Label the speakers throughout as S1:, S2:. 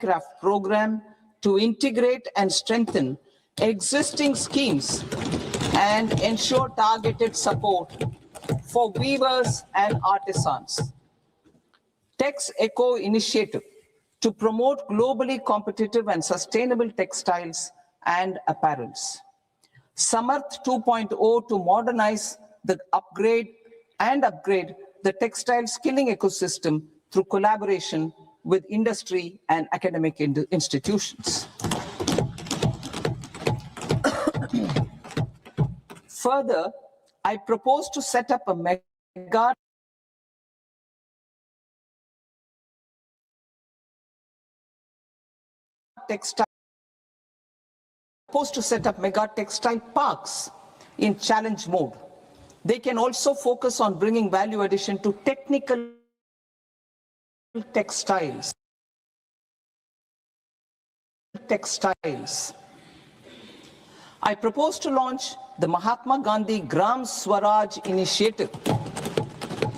S1: Handicraft program to integrate and strengthen existing schemes and ensure targeted support for weavers and artisans. Tex Eco initiative to promote globally competitive and sustainable textiles and apparels. Samarth 2.0 to modernize the upgrade the textile skilling ecosystem through collaboration with industry and academic institutions. Further, I propose to set up a mega textile parks in challenge mode. They can also focus on bringing value addition to technical textiles. I propose to launch the Mahatma Gandhi Gram Swaraj initiative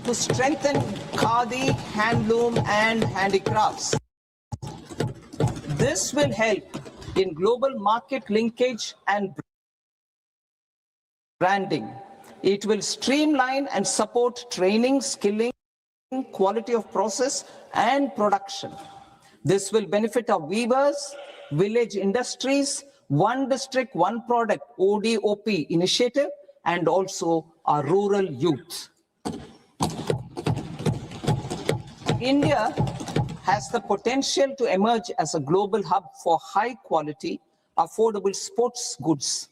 S1: to strengthen khadi, handloom, and handicrafts. This will help in global market linkage and branding. It will streamline and support training, skilling, quality of process, and production. This will benefit our weavers, village industries, One District, One Product, ODOP initiative, and also our rural youth. India has the potential to emerge as a global hub for high quality, affordable sports goods.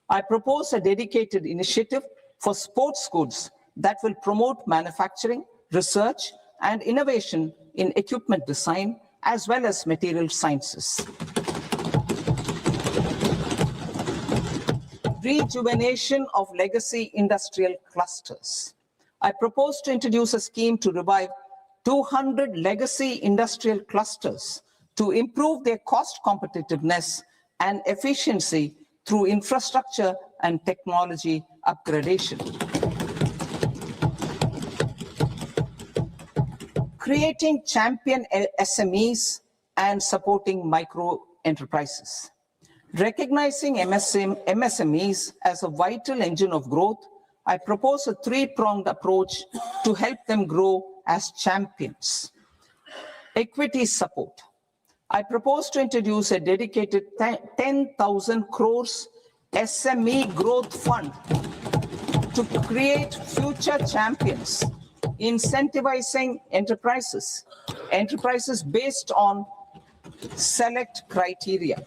S1: I propose a dedicated initiative for sports goods that will promote manufacturing, research, and innovation in equipment design, as well as material sciences. Rejuvenation of legacy industrial clusters. I propose to introduce a scheme to revive 200 legacy industrial clusters to improve their cost competitiveness and efficiency through infrastructure and technology upgradation. Creating champion SMEs and supporting micro enterprises. Recognizing MSMEs as a vital engine of growth, I propose a three-pronged approach to help them grow as champions. Equity support. I propose to introduce a dedicated 10,000 crores SME growth fund to create future champions, incentivizing enterprises based on select criteria.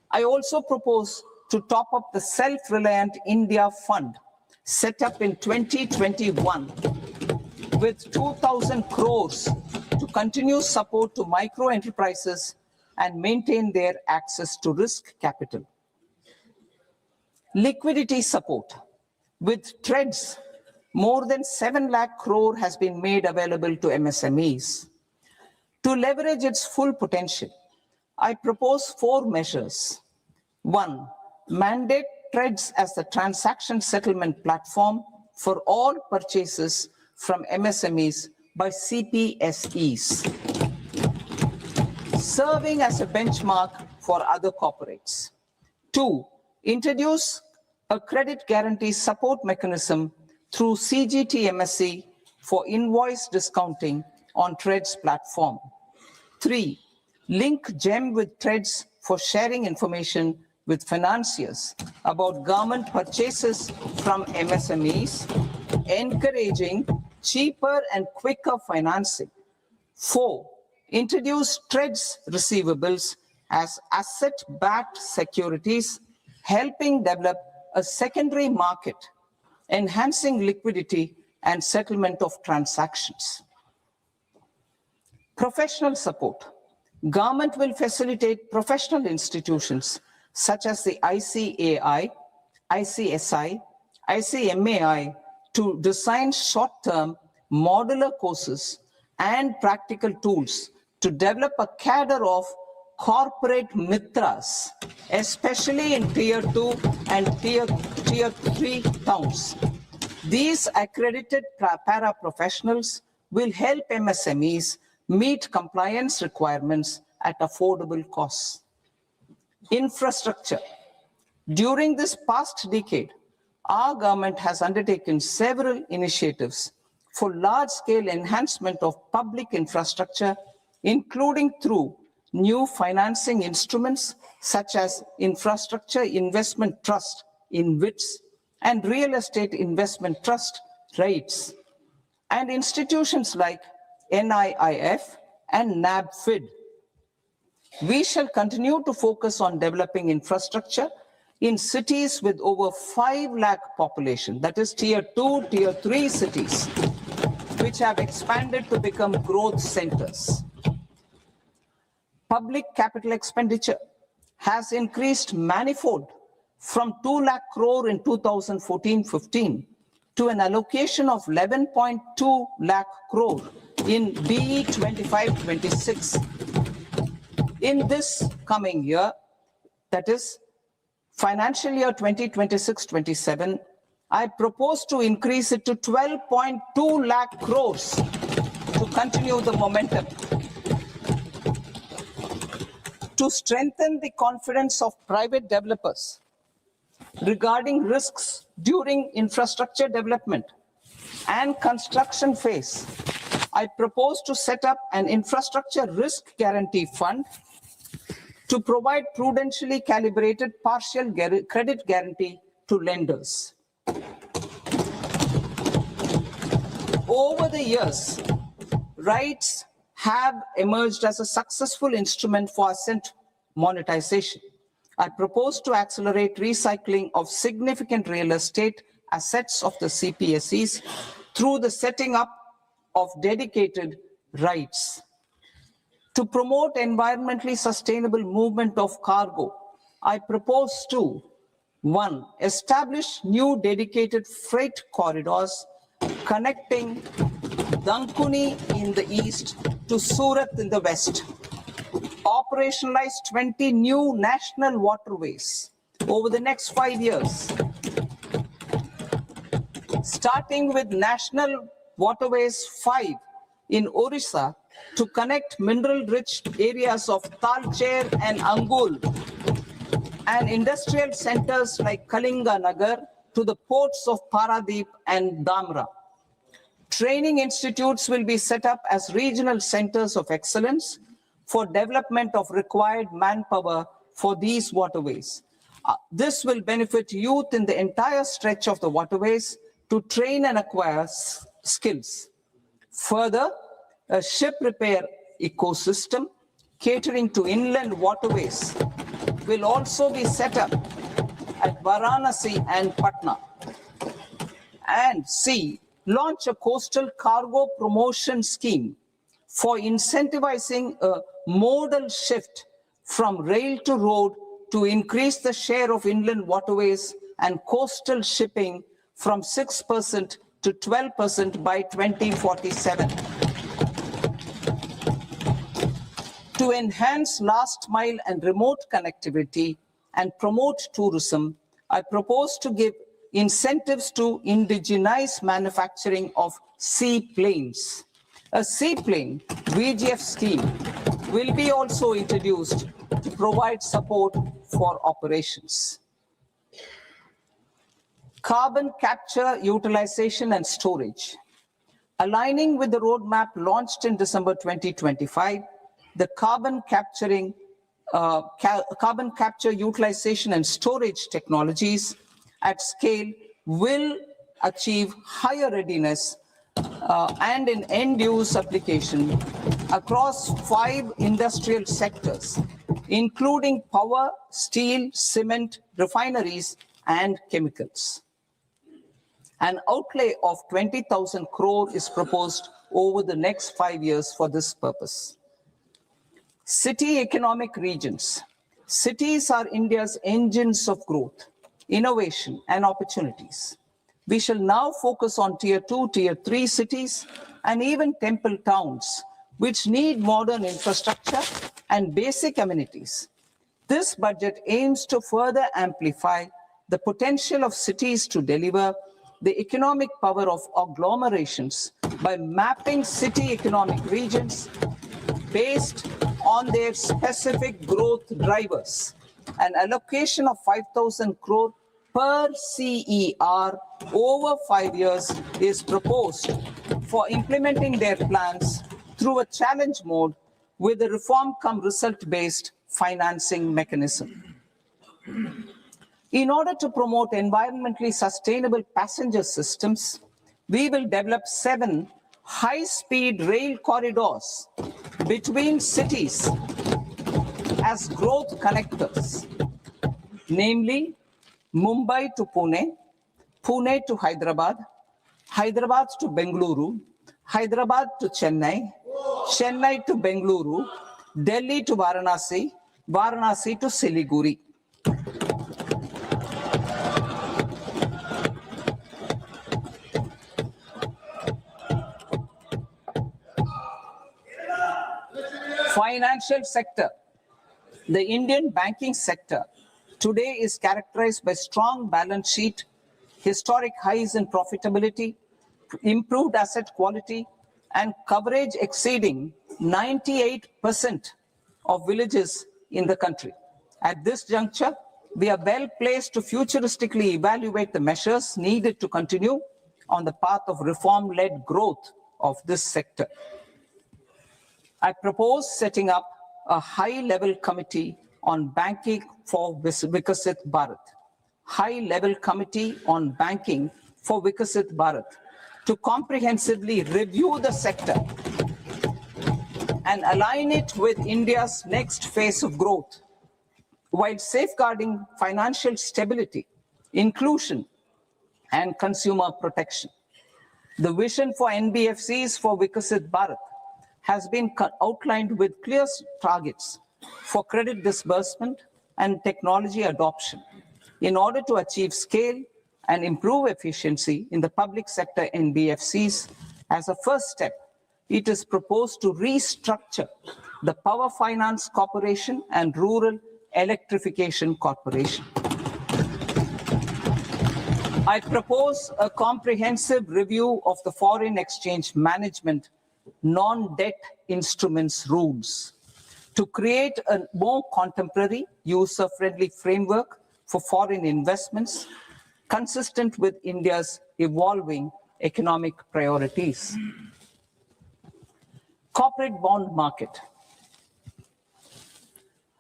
S1: I also propose to top up the Self-Reliant India Fund set up in 2021 with 2,000 crores to continue support to micro enterprises and maintain their access to risk capital. Liquidity support. With TREDS, more than 7 lakh crore has been made available to MSMEs. To leverage its full potential, I propose 4 measures. 1, mandate TREDS as the transaction settlement platform for all purchases from MSMEs by CPSEs, serving as a benchmark for other corporates. 2, introduce a credit guarantee support mechanism through CGTMSE for invoice discounting on TREDS platform. 3, link GEM with TREDS for sharing information with financiers about government purchases from MSMEs, encouraging cheaper and quicker financing. 4, introduce TREDS receivables as asset-backed securities, helping develop a secondary market, enhancing liquidity and settlement of transactions. Professional support. Government will facilitate professional institutions such as the ICAI, ICSI, ICMAI to design short-term modular courses and practical tools to develop a cadre of corporate mitras, especially in Tier 2 and Tier 3 towns. These accredited para-professionals will help MSMEs meet compliance requirements at affordable costs. Infrastructure. During this past decade, our government has undertaken several initiatives for large-scale enhancement of public infrastructure, including through new financing instruments such as Infrastructure Investment Trust (InvITs) and Real Estate Investment Trust (REITs), and institutions like NIIF and NABFID. We shall continue to focus on developing infrastructure in cities with over 5 lakh population, that is tier 2, tier 3 cities, which have expanded to become growth centers. Public capital expenditure has increased manifold from 2 lakh crore in 2014-15 to an allocation of 11.2 lakh crore in BE 25-26. In this coming year, that is financial year 2026-27, I propose to increase it to 12.2 lakh crores to continue the momentum. To strengthen the confidence of private developers regarding risks during infrastructure development and construction phase, I propose to set up an infrastructure risk guarantee fund to provide prudentially calibrated partial credit guarantee to lenders. Over the years, REITs have emerged as a successful instrument for asset monetization. I propose to accelerate recycling of significant real estate assets of the CPSEs through the setting up of dedicated REITs. To promote environmentally sustainable movement of cargo, I propose to 1. Establish new dedicated freight corridors connecting Dankuni in the east to Surat in the west. Operationalize 20 new national waterways over the next 5 years, starting with National Waterways 5 in Orissa to connect mineral-rich areas of Talcher and Angul and industrial centers like Kalinga Nagar to the ports of Paradeep and Dhamra. Training institutes will be set up as regional centers of excellence for development of required manpower for these waterways. This will benefit youth in the entire stretch of the waterways to train and acquire skills. Further, a ship repair ecosystem catering to inland waterways will also be set up at Varanasi and Patna. And C, launch a coastal cargo promotion scheme for incentivizing a modal shift from rail to road to increase the share of inland waterways and coastal shipping from 6% to 12% by 2047. To enhance last mile and remote connectivity and promote tourism, I propose to give incentives to indigenize manufacturing of seaplanes. A seaplane VGF scheme will be also introduced to provide support for operations. Carbon capture, utilization and storage. Aligning with the roadmap launched in December 2025, the carbon capture, utilization and storage technologies at scale will achieve higher readiness and in end-use application across 5 industrial sectors, including power, steel, cement, refineries, and chemicals. An outlay of 20,000 crore is proposed over the next 5 years for this purpose. City economic regions. Cities are India's engines of growth, innovation, and opportunities. We shall now focus on tier 2, tier 3 cities, and even temple towns, which need modern infrastructure and basic amenities. This budget aims to further amplify the potential of cities to deliver the economic power of agglomerations by mapping city economic regions based on their specific growth drivers. An allocation of 5,000 crore per CER over 5 years is proposed for implementing their plans through a challenge mode with a reform cum result-based financing mechanism. In order to promote environmentally sustainable passenger systems, we will develop 7 high-speed rail corridors between cities as growth connectors, namely Mumbai to Pune, Pune to Hyderabad, Hyderabad to Bengaluru, Hyderabad to Chennai, Chennai to Bengaluru, Delhi to Varanasi, Varanasi to Siliguri. Financial sector. The Indian banking sector today is characterized by strong balance sheet, historic highs in profitability, improved asset quality, and coverage exceeding 98% of villages in the country. At this juncture, we are well placed to futuristically evaluate the measures needed to continue on the path of reform-led growth of this sector. I propose setting up a high-level committee on banking for Vikasit Bharat. High-level committee on banking for Vikasit Bharat to comprehensively review the sector and align it with India's next phase of growth, while safeguarding financial stability, inclusion, and consumer protection. The vision for NBFCs for Vikasit Bharat has been outlined with clear targets for credit disbursement and technology adoption in order to achieve scale and improve efficiency in the public sector NBFCs. As a first step, it is proposed to restructure the Power Finance Corporation and Rural Electrification Corporation. I propose a comprehensive review of the foreign exchange management non-debt instruments rules to create a more contemporary, user-friendly framework for foreign investments consistent with India's evolving economic priorities. Corporate bond market.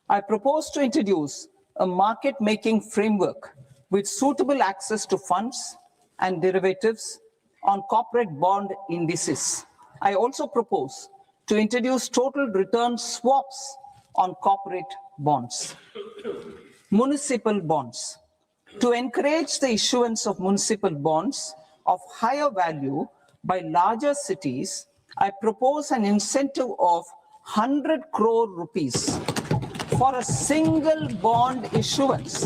S1: I propose to introduce a market-making framework with suitable access to funds and derivatives on corporate bond indices. I also propose to introduce total return swaps on corporate bonds. Municipal bonds. To encourage the issuance of municipal bonds of higher value by larger cities, I propose an incentive of 100 crore rupees for a single bond issuance.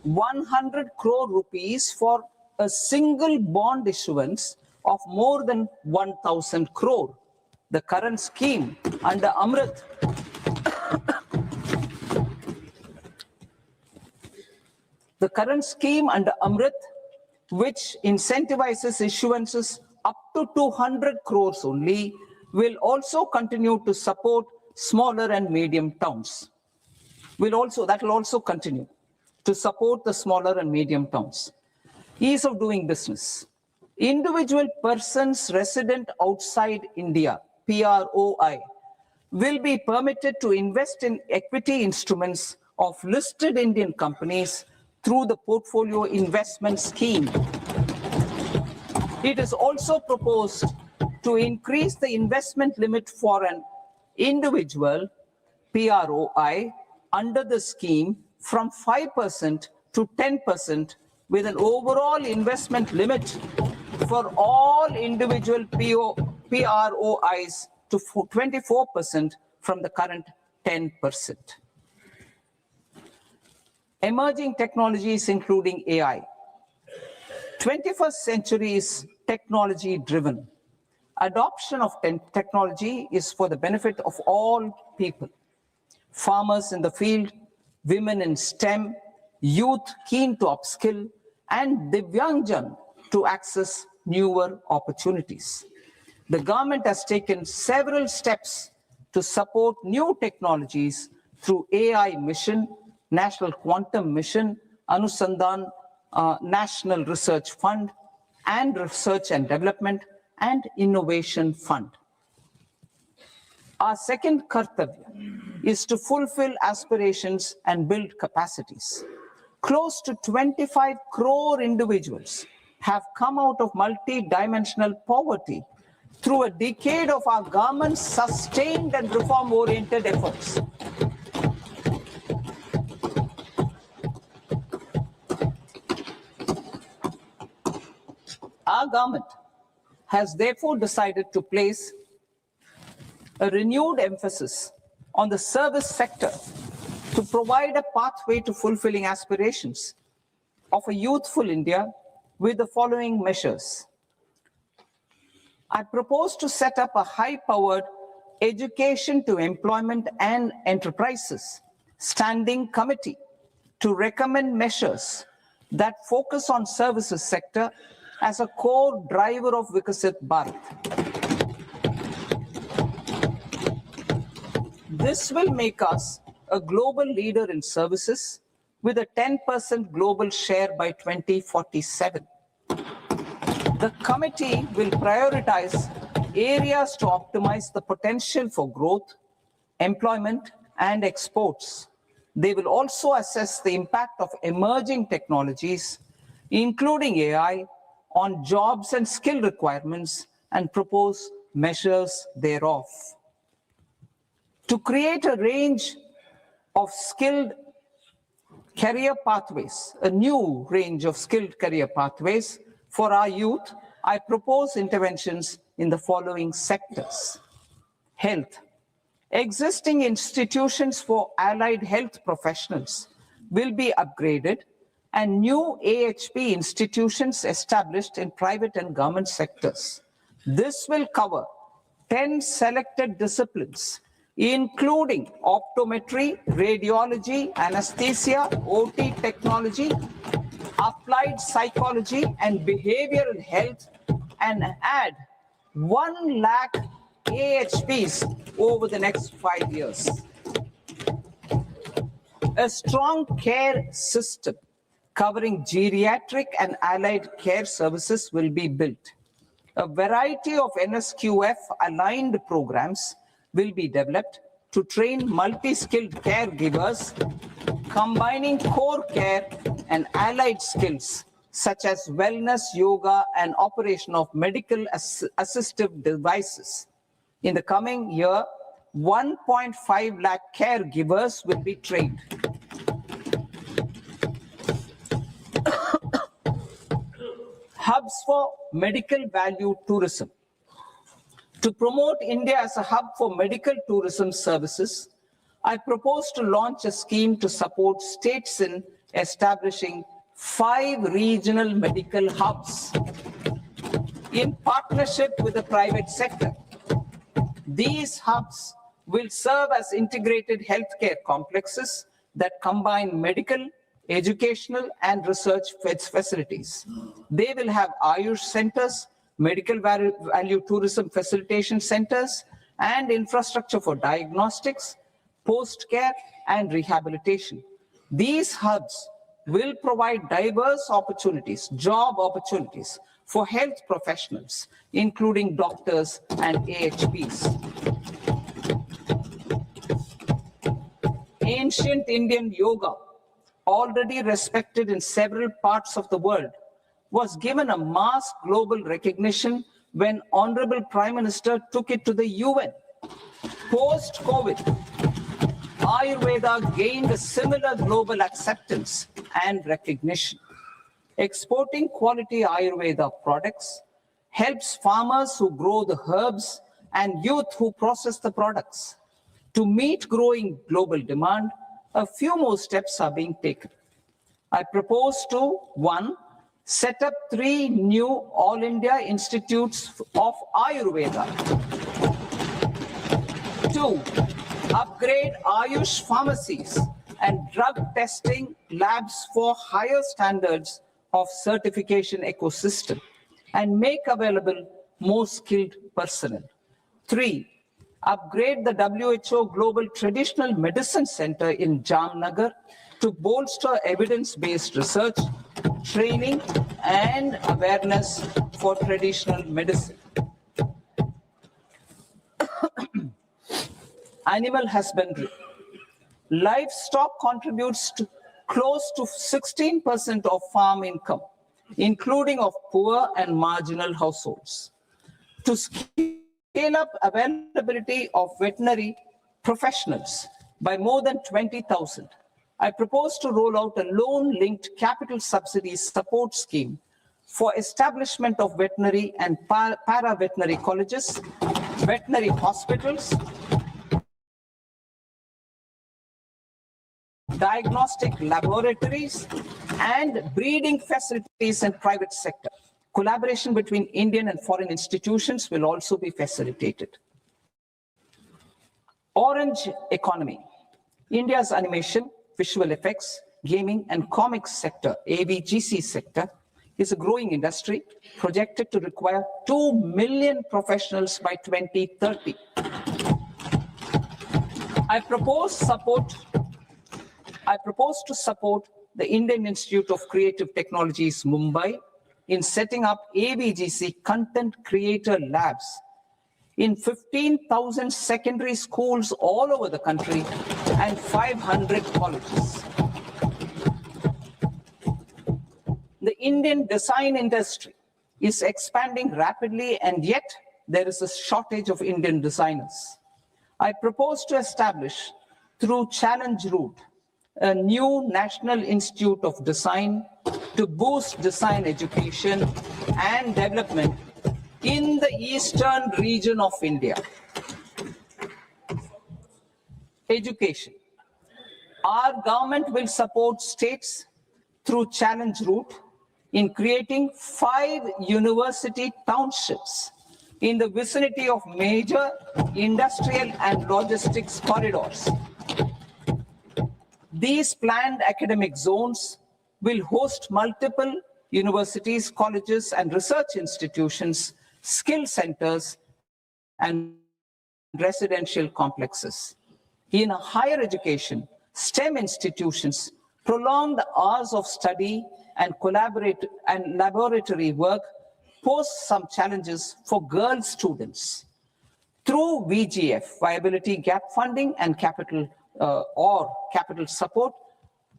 S1: 100 crore rupees for a single bond issuance of more than 1,000 crore. The current scheme under Amrit which incentivizes issuances up to 200 crores only, will also continue to support smaller and medium towns. That will also continue to support the smaller and medium towns. Ease of doing business. Individual persons resident outside India, PROI, will be permitted to invest in equity instruments of listed Indian companies through the portfolio investment scheme. It is also proposed to increase the investment limit for an individual PROI under the scheme from 5% to 10%, with an overall investment limit for all individual PROIs to 24% from the current 10%. Emerging technologies including AI. 21st century is technology driven. Adoption of technology is for the benefit of all people. Farmers in the field, women in STEM, youth keen to upskill, and Divyangjan to access newer opportunities. The government has taken several steps to support new technologies through AI Mission, National Quantum Mission, Anusandhan National Research Fund, and Research and Development and Innovation Fund. Our second kartavya is to fulfill aspirations and build capacities. Close to 25 crore individuals have come out of multi-dimensional poverty through a decade of our government's sustained and reform-oriented efforts. Our government has therefore decided to place a renewed emphasis on the service sector to provide a pathway to fulfilling aspirations of a youthful India with the following measures. I propose to set up a high-powered education to employment and enterprises standing committee to recommend measures that focus on services sector as a core driver of Vikasit Bharat. This will make us a global leader in services with a 10% global share by 2047. The committee will prioritize areas to optimize the potential for growth, employment, and exports. They will also assess the impact of emerging technologies, including AI, on jobs and skill requirements and propose measures thereof. To create a range of skilled career pathways, a new range of skilled career pathways for our youth, I propose interventions in the following sectors. Health. Existing institutions for allied health professionals will be upgraded and new AHP institutions established in private and government sectors. This will cover 10 selected disciplines, including optometry, radiology, anesthesia, OT technology, applied psychology, and behavioral health, and add 1 lakh AHPs over the next 5 years. A strong care system covering geriatric and allied care services will be built. A variety of NSQF-aligned programs will be developed to train multi-skilled caregivers, combining core care and allied skills such as wellness, yoga, and operation of medical assistive devices. In the coming year, 1.5 lakh caregivers will be trained. Hubs for medical value tourism. To promote India as a hub for medical tourism services, I propose to launch a scheme to support states in establishing 5 regional medical hubs in partnership with the private sector. These hubs will serve as integrated healthcare complexes that combine medical, educational, and research facilities. They will have Ayush centers, medical value tourism facilitation centers, and infrastructure for diagnostics, post-care, and rehabilitation. These hubs will provide diverse opportunities, job opportunities for health professionals, including doctors and AHPs. Ancient Indian yoga, already respected in several parts of the world, was given a mass global recognition when Honorable Prime Minister took it to the UN. Post-COVID, Ayurveda gained a similar global acceptance and recognition. Exporting quality Ayurveda products helps farmers who grow the herbs and youth who process the products. To meet growing global demand, a few more steps are being taken. I propose to 1. Set up 3 new All India Institutes of Ayurveda. 2. Upgrade Ayush pharmacies and drug testing labs for higher standards of certification ecosystem and make available more skilled personnel. 3. Upgrade the WHO Global Traditional Medicine Center in Jamnagar to bolster evidence-based research, training, and awareness for traditional medicine. Animal husbandry. Livestock contributes to close to 16% of farm income, including of poor and marginal households. To scale up availability of veterinary professionals by more than 20,000, I propose to roll out a loan-linked capital subsidy support scheme for establishment of veterinary and para-veterinary colleges, veterinary hospitals, diagnostic laboratories, and breeding facilities in private sector. Collaboration between Indian and foreign institutions will also be facilitated. Orange economy. India's animation, visual effects, gaming, and comics sector, AVGC sector, is a growing industry projected to require 2 million professionals by 2030. I propose to support the Indian Institute of Creative Technologies, Mumbai, in setting up AVGC content creator labs in 15,000 secondary schools all over the country and 500 colleges. The Indian design industry is expanding rapidly, and yet there is a shortage of Indian designers. I propose to establish, through Challenge Route, a new National Institute of Design to boost design education and development in the eastern region of India. Education. Our government will support states through Challenge Route in creating 5 university townships in the vicinity of major industrial and logistics corridors. These planned academic zones will host multiple universities, colleges, and research institutions, skill centers, and residential complexes. In higher education, STEM institutions prolong the hours of study and laboratory work pose some challenges for girl students. Through VGF, Viability Gap Funding, and capital support,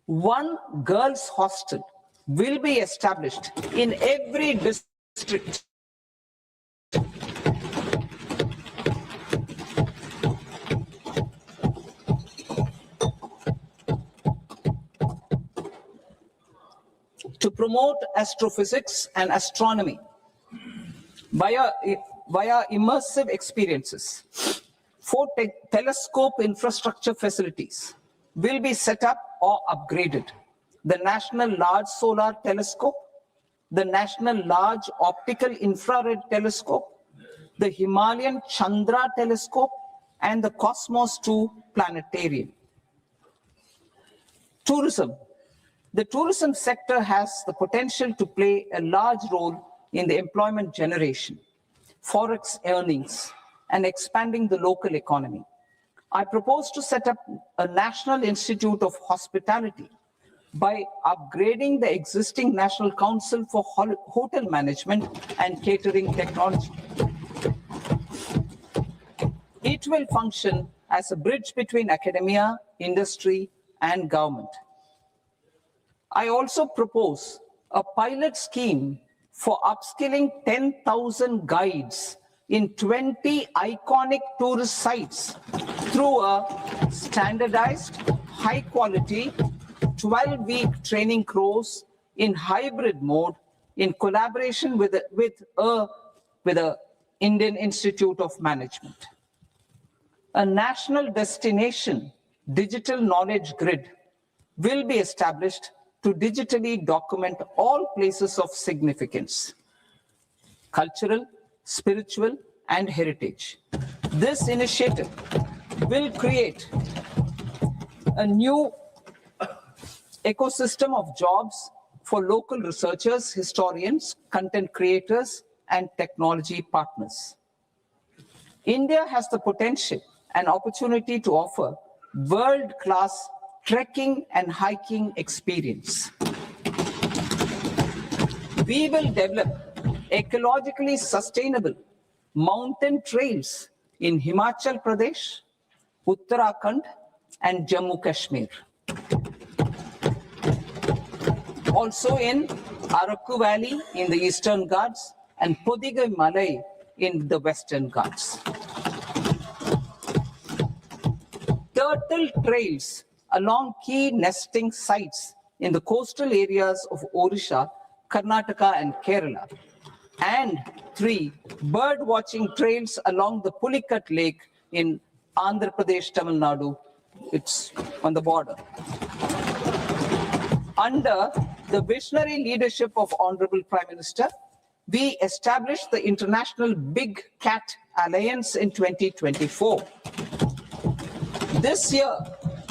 S1: one girls' hostel will be established in every district. To promote astrophysics and astronomy via immersive experiences. 4 telescope infrastructure facilities will be set up or upgraded. The National Large Solar Telescope, the National Large Optical Infrared Telescope, the Himalayan Chandra Telescope, and the Cosmos 2 Planetarium. Tourism. The tourism sector has the potential to play a large role in the employment generation, forex earnings, and expanding the local economy. I propose to set up a National Institute of Hospitality by upgrading the existing National Council for Hotel Management and Catering Technology. It will function as a bridge between academia, industry, and government. I also propose a pilot scheme for upskilling 10,000 guides in 20 iconic tourist sites through a standardized, high-quality, 12-week training course in hybrid mode in collaboration with the Indian Institute of Management. A national destination digital knowledge grid will be established to digitally document all places of significance, cultural, spiritual, and heritage. This initiative will create a new ecosystem of jobs for local researchers, historians, content creators, and technology partners. India has the potential and opportunity to offer world-class trekking and hiking experience. We will develop ecologically sustainable mountain trails in Himachal Pradesh, Uttarakhand, and Jammu Kashmir. Also in Araku Valley in the Eastern Ghats and Podigai Malai in the Western Ghats. Turtle trails along key nesting sites in the coastal areas of Odisha, Karnataka, and Kerala. And 3, bird watching trails along the Pulikat Lake in Andhra Pradesh, Tamil Nadu. It's on the border. Under the visionary leadership of Honorable Prime Minister, we established the International Big Cat Alliance in 2024. This year,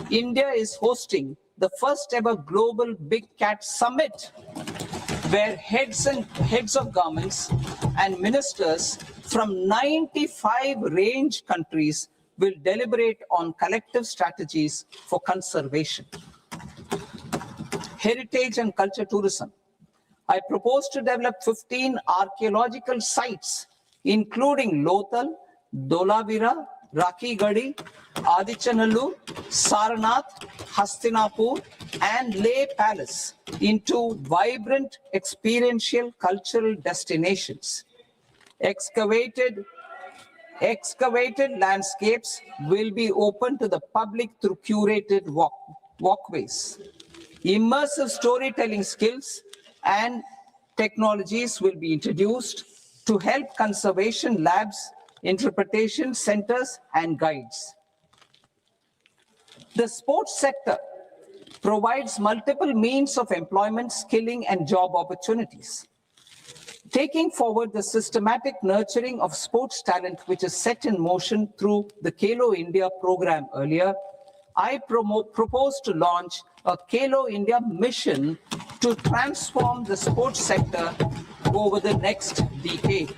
S1: India is hosting the first ever Global Big Cat Summit, where heads of governments and ministers from 95 range countries will deliberate on collective strategies for conservation. Heritage and culture tourism. I propose to develop 15 archaeological sites, including Lothal, Dholavira, Rakhi Gadi, Adichanallur, Sarnath, Hastinapur, and Leh Palace into vibrant experiential cultural destinations. Excavated landscapes will be open to the public through curated walkways. Immersive storytelling skills and technologies will be introduced to help conservation labs, interpretation centers, and guides. The sports sector provides multiple means of employment, skilling, and job opportunities. Taking forward the systematic nurturing of sports talent, which is set in motion through the Khelo India program earlier, I propose to launch a Khelo India mission to transform the sports sector over the next decade.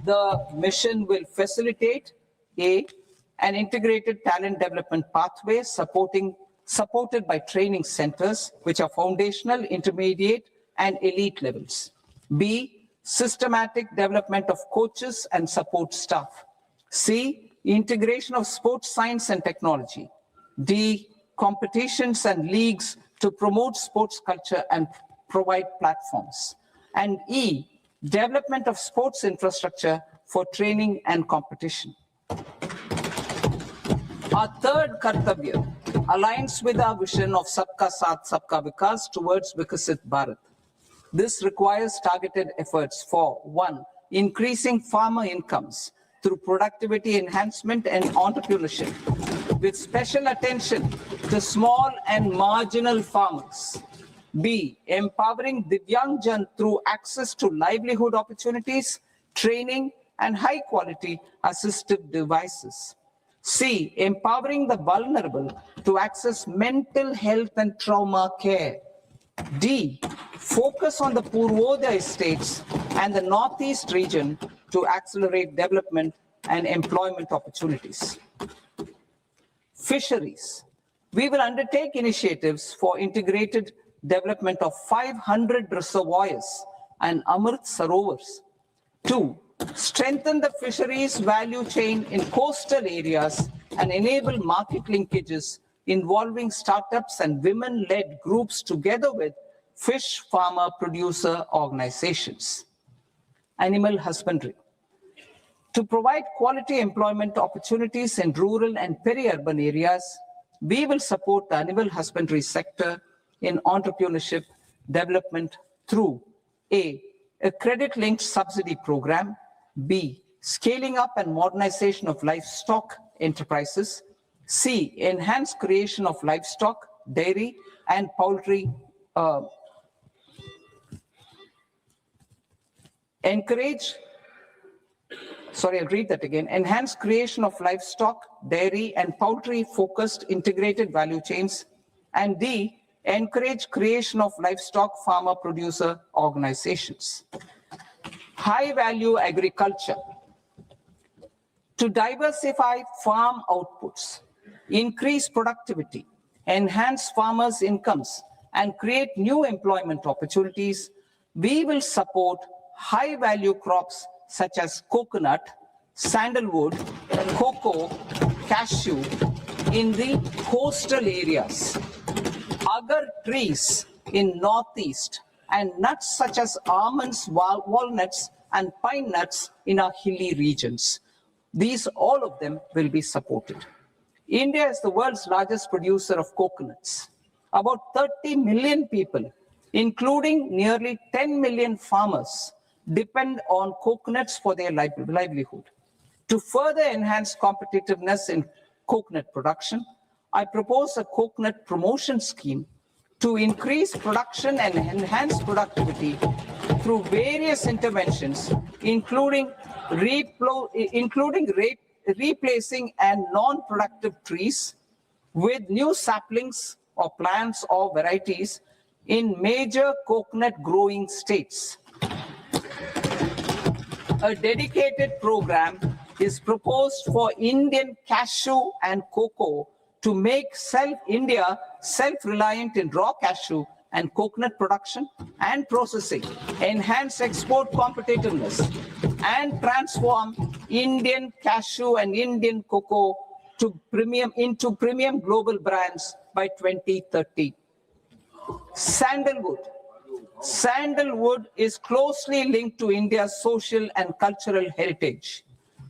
S1: The mission will facilitate an integrated talent development pathway supported by training centers, which are foundational, intermediate, and elite levels. B, systematic development of coaches and support staff. C, integration of sports science and technology. D, competitions and leagues to promote sports culture and provide platforms. And E, development of sports infrastructure for training and competition. Our third Kartavya aligns with our vision of Sabka Saath, Sabka Vikas towards Vikasit Bharat. This requires targeted efforts for 1, increasing farmer incomes through productivity enhancement and entrepreneurship, with special attention to small and marginal farmers. B, empowering Divyangjan through access to livelihood opportunities, training, and high-quality assistive devices. C, empowering the vulnerable to access mental health and trauma care. D, focus on the Purvodaya states and the Northeast region to accelerate development and employment opportunities. Fisheries. We will undertake initiatives for integrated development of 500 reservoirs and Amrit Sarovars. 2, strengthen the fisheries value chain in coastal areas and enable market linkages involving startups and women-led groups together with fish farmer producer organizations. Animal husbandry. To provide quality employment opportunities in rural and peri-urban areas, we will support the animal husbandry sector in entrepreneurship development through A, credit-linked subsidy program, B, scaling up and modernization of livestock enterprises, C, enhanced creation of livestock, dairy, and poultry, enhanced creation of livestock, dairy, and poultry-focused integrated value chains, and D, encourage creation of livestock farmer producer organizations. High-value agriculture. to diversify farm outputs, increase productivity, enhance farmers' incomes, and create new employment opportunities, we will support high-value crops such as coconut, sandalwood, cocoa, cashew in the coastal areas, agar trees in northeast, and nuts such as almonds, walnuts, and pine nuts in our hilly regions. These, all of them, will be supported. India is the world's largest producer of coconuts. About 30 million people, including nearly 10 million farmers, depend on coconuts for their livelihood. To further enhance competitiveness in coconut production, I propose a coconut promotion scheme to increase production and enhance productivity through various interventions, including replacing and non-productive trees with new saplings or plants or varieties in major coconut growing states. A dedicated program is proposed for Indian cashew and cocoa to make India self-reliant in raw cashew and coconut production and processing, enhance export competitiveness, and transform Indian cashew and Indian cocoa into premium global brands by 2030. Sandalwood. Sandalwood is closely linked to India's social and cultural heritage.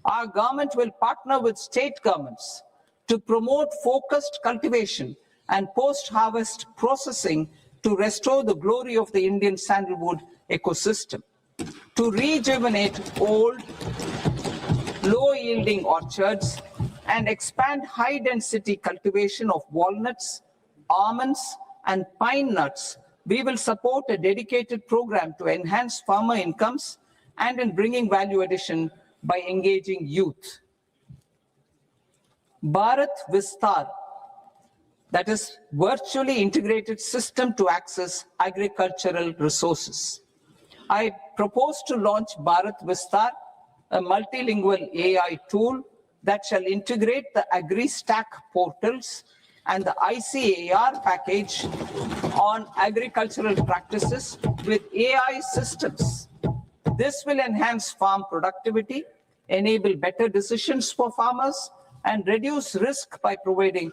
S1: Our government will partner with state governments to promote focused cultivation and post-harvest processing to restore the glory of the Indian sandalwood ecosystem, to rejuvenate old, low-yielding orchards, and expand high-density cultivation of walnuts, almonds, and pine nuts. We will support a dedicated program to enhance farmer incomes and in bringing value addition by engaging youth. Bharat Vistar, that is virtually integrated system to access agricultural resources. I propose to launch Bharat Vistar, a multilingual AI tool that shall integrate the AgriStack portals and the ICAR package on agricultural practices with AI systems. This will enhance farm productivity, enable better decisions for farmers, and reduce risk by providing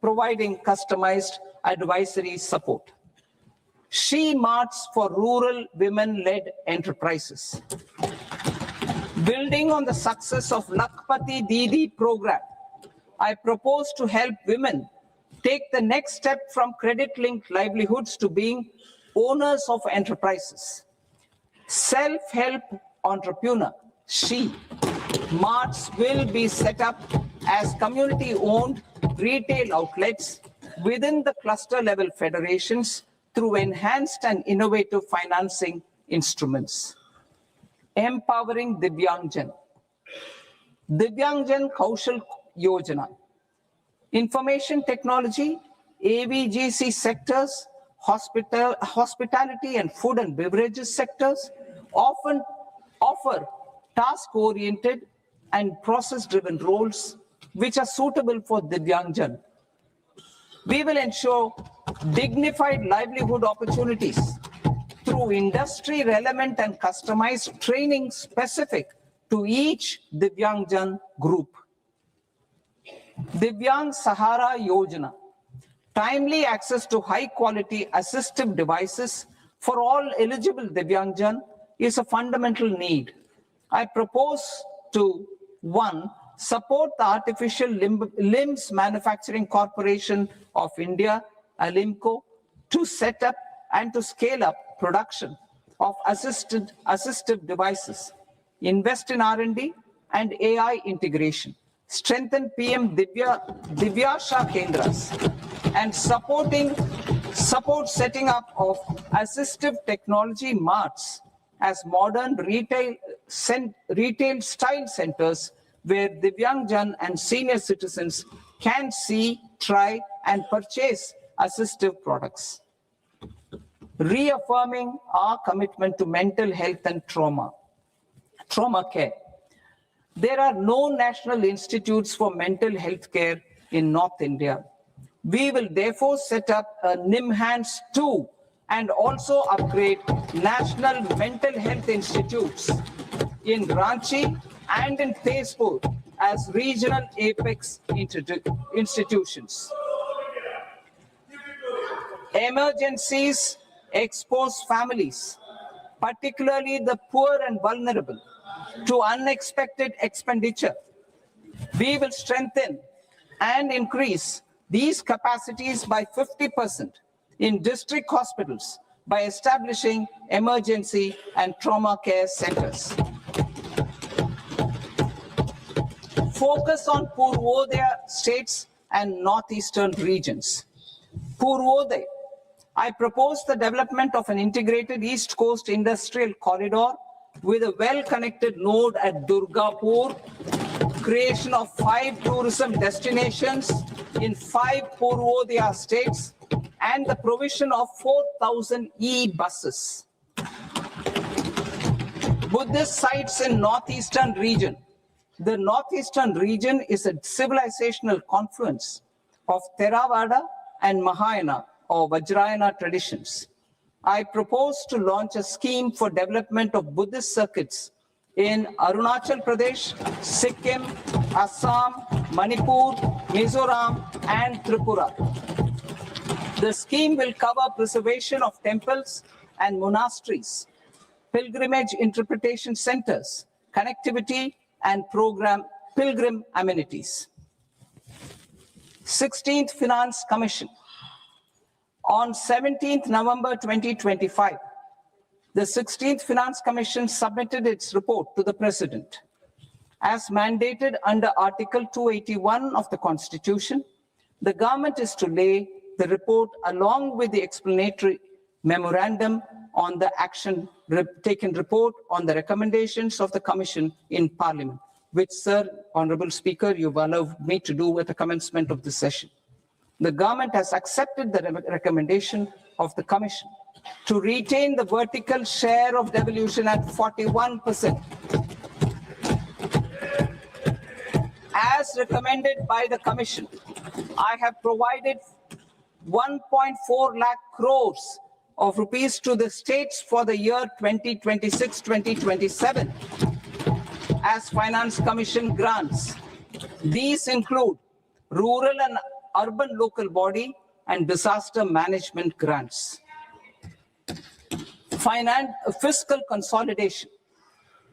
S1: customized advisory support. She Marts for rural women-led enterprises. Building on the success of Lakpati Didi program, I propose to help women take the next step from credit-linked livelihoods to being owners of enterprises. Self-help entrepreneur, She Marts will be set up as community-owned retail outlets within the cluster-level federations through enhanced and innovative financing instruments. Empowering Divyangjan. Divyangjan Kaushal Yojana. Information technology, AVGC sectors, hospitality and food and beverages sectors often offer task-oriented and process-driven roles which are suitable for Divyangjan. We will ensure dignified livelihood opportunities through industry-relevant and customized training specific to each Divyangjan group. Divyang Sahara Yojana. Timely access to high-quality assistive devices for all eligible Divyangjan is a fundamental need. I propose to, 1, support the Artificial Limbs Manufacturing Corporation of India, Alimco, to set up and to scale up production of assistive devices, invest in R&D and AI integration, strengthen PM Divyasha Kendras, and support setting up of assistive technology marts as modern retail style centers where Divyangjan and senior citizens can see, try, and purchase assistive products. Reaffirming our commitment to mental health and trauma care. There are no national institutes for mental health care in North India. We will therefore set up a NIMHANS 2 and also upgrade national mental health institutes in Ranchi and in Tezpur as regional apex institutions. Emergencies expose families, particularly the poor and vulnerable, to unexpected expenditure. We will strengthen and increase these capacities by 50% in district hospitals by establishing emergency and trauma care centers. Focus on Purvodaya states and northeastern regions. Purvodaya, I propose the development of an integrated East Coast industrial corridor with a well-connected node at Durgapur, creation of 5 tourism destinations in 5 Purvodaya states, and the provision of 4,000 e-buses. Buddhist sites in northeastern region. The northeastern region is a civilizational confluence of Theravada and Mahayana or Vajrayana traditions. I propose to launch a scheme for development of Buddhist circuits in Arunachal Pradesh, Sikkim, Assam, Manipur, Mizoram, and Tripura. The scheme will cover preservation of temples and monasteries, pilgrimage interpretation centers, connectivity, and pilgrim amenities. 16th Finance Commission. On 17th November 2025, the 16th Finance Commission submitted its report to the President. As mandated under Article 281 of the Constitution, the government is to lay the report along with the explanatory memorandum on the action taken report on the recommendations of the Commission in Parliament, which, Sir, Honorable Speaker, you've allowed me to do at the commencement of this session. The government has accepted the recommendation of the Commission to retain the vertical share of devolution at 41%. As recommended by the Commission, I have provided 1.4 lakh crores of rupees to the states for the year 2026-2027 as Finance Commission grants. These include rural and urban local body and disaster management grants. Fiscal consolidation.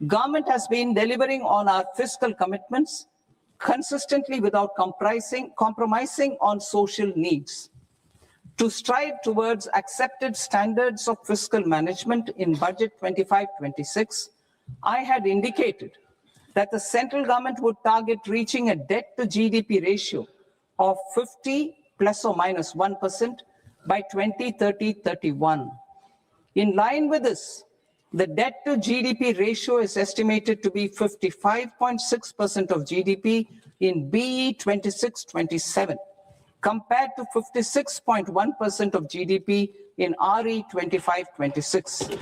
S1: Government has been delivering on our fiscal commitments consistently without compromising on social needs. To strive towards accepted standards of fiscal management in Budget 25-26, I had indicated that the central government would target reaching a debt to GDP ratio of 50 plus or minus 1% by 2030-31. In line with this, the debt to GDP ratio is estimated to be 55.6% of GDP in BE 26-27, compared to 56.1% of GDP in RE 25-26.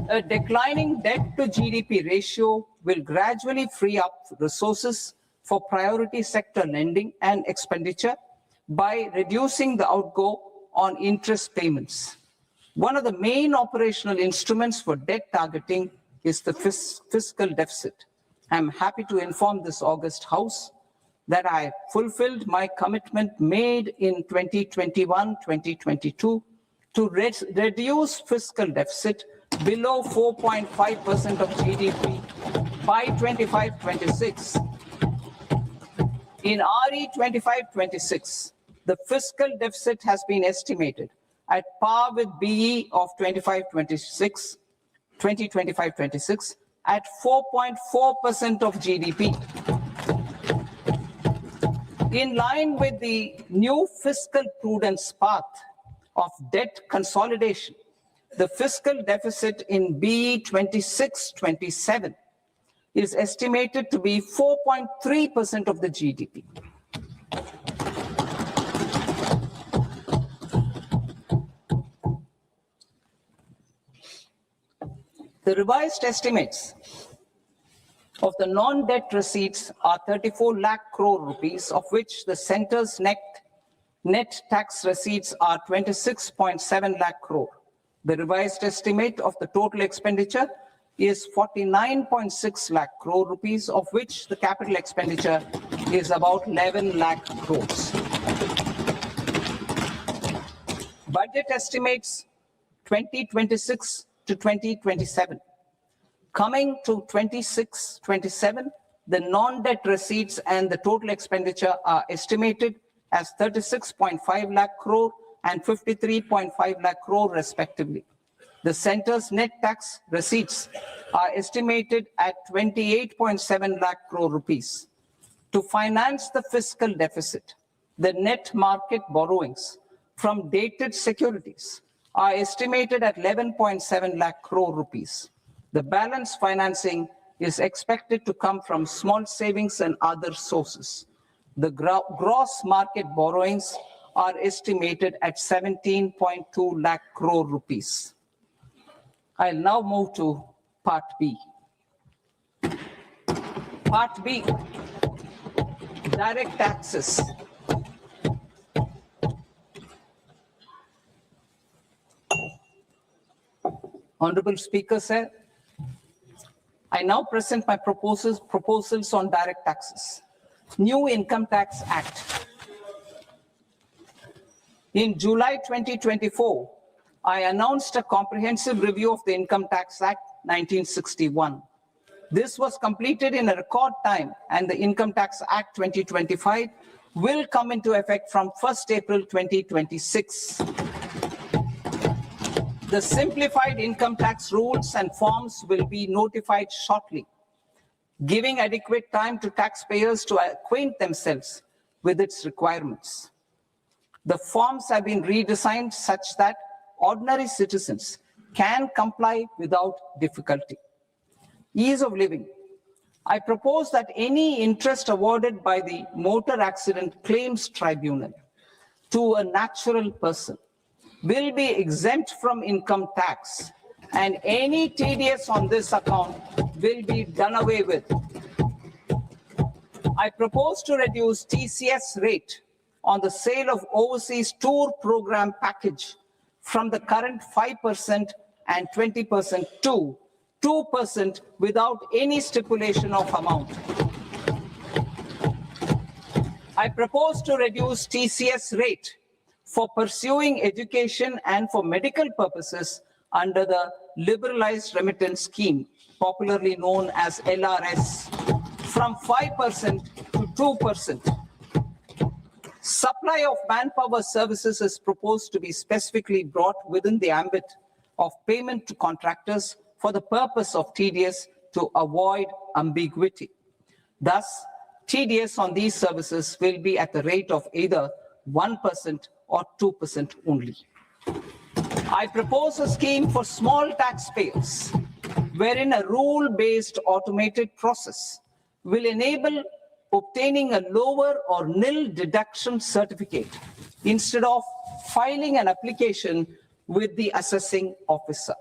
S1: A declining debt to GDP ratio will gradually free up resources for priority sector lending and expenditure by reducing the outgo on interest payments. One of the main operational instruments for debt targeting is the fiscal deficit. I'm happy to inform this august House that I fulfilled my commitment made in 2021-2022 to reduce fiscal deficit below 4.5% of GDP by 25-26. In RE 25-26, the fiscal deficit has been estimated at par with BE of 2025-26 at 4.4% of GDP. In line with the new fiscal prudence path of debt consolidation, the fiscal deficit in BE 26-27 is estimated to be 4.3% of the GDP. The revised estimates Of the non-debt receipts are 34 lakh crore rupees, of which the centre's net tax receipts are 26.7 lakh crore. The revised estimate of the total expenditure is 49.6 lakh crore rupees, of which the capital expenditure is about 11 lakh crores. Budget estimates 2026 to 2027. Coming to 26-27, the non-debt receipts and the total expenditure are estimated as 36.5 lakh crore and 53.5 lakh crore respectively. The centre's net tax receipts are estimated at 28.7 lakh crore rupees. To finance the fiscal deficit, the net market borrowings from dated securities are estimated at 11.7 lakh crore rupees. The balance financing is expected to come from small savings and other sources. The gross market borrowings are estimated at 17.2 lakh crore rupees. I'll now move to Part B. Part B, direct taxes. Honorable Speaker, sir, I now present my proposals on direct taxes. New Income Tax Act. In July 2024, I announced a comprehensive review of the Income Tax Act 1961. This was completed in a record time, and the Income Tax Act 2025 will come into effect from 1st April 2026. The simplified income tax rules and forms will be notified shortly, giving adequate time to taxpayers to acquaint themselves with its requirements. The forms have been redesigned such that ordinary citizens can comply without difficulty. Ease of living. I propose that any interest awarded by the Motor Accident Claims Tribunal to a natural person will be exempt from income tax, and any TDS on this account will be done away with. I propose to reduce TCS rate on the sale of overseas tour program package from the current 5% and 20% to 2% without any stipulation of amount. I propose to reduce TCS rate for pursuing education and for medical purposes under the Liberalized Remittance Scheme, popularly known as LRS, from 5% to 2%. Supply of manpower services is proposed to be specifically brought within the ambit of payment to contractors for the purpose of TDS to avoid ambiguity. Thus, TDS on these services will be at the rate of either 1% or 2% only. I propose a scheme for small taxpayers, wherein a rule-based automated process will enable obtaining a lower or nil deduction certificate instead of filing an application with the assessing officer.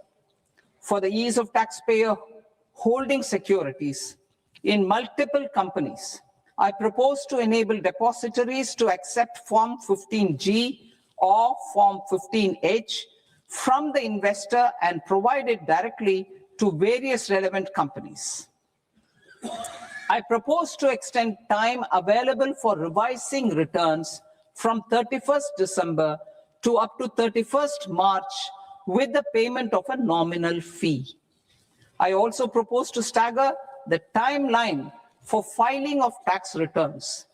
S1: For the ease of taxpayer holding securities in multiple companies, I propose to enable depositories to accept Form 15G or Form 15H from the investor and provide it directly to various relevant companies. I propose to extend time available for revising returns from 31st December to up to 31st March with the payment of a nominal fee. I also propose to stagger the timeline for filing of tax returns.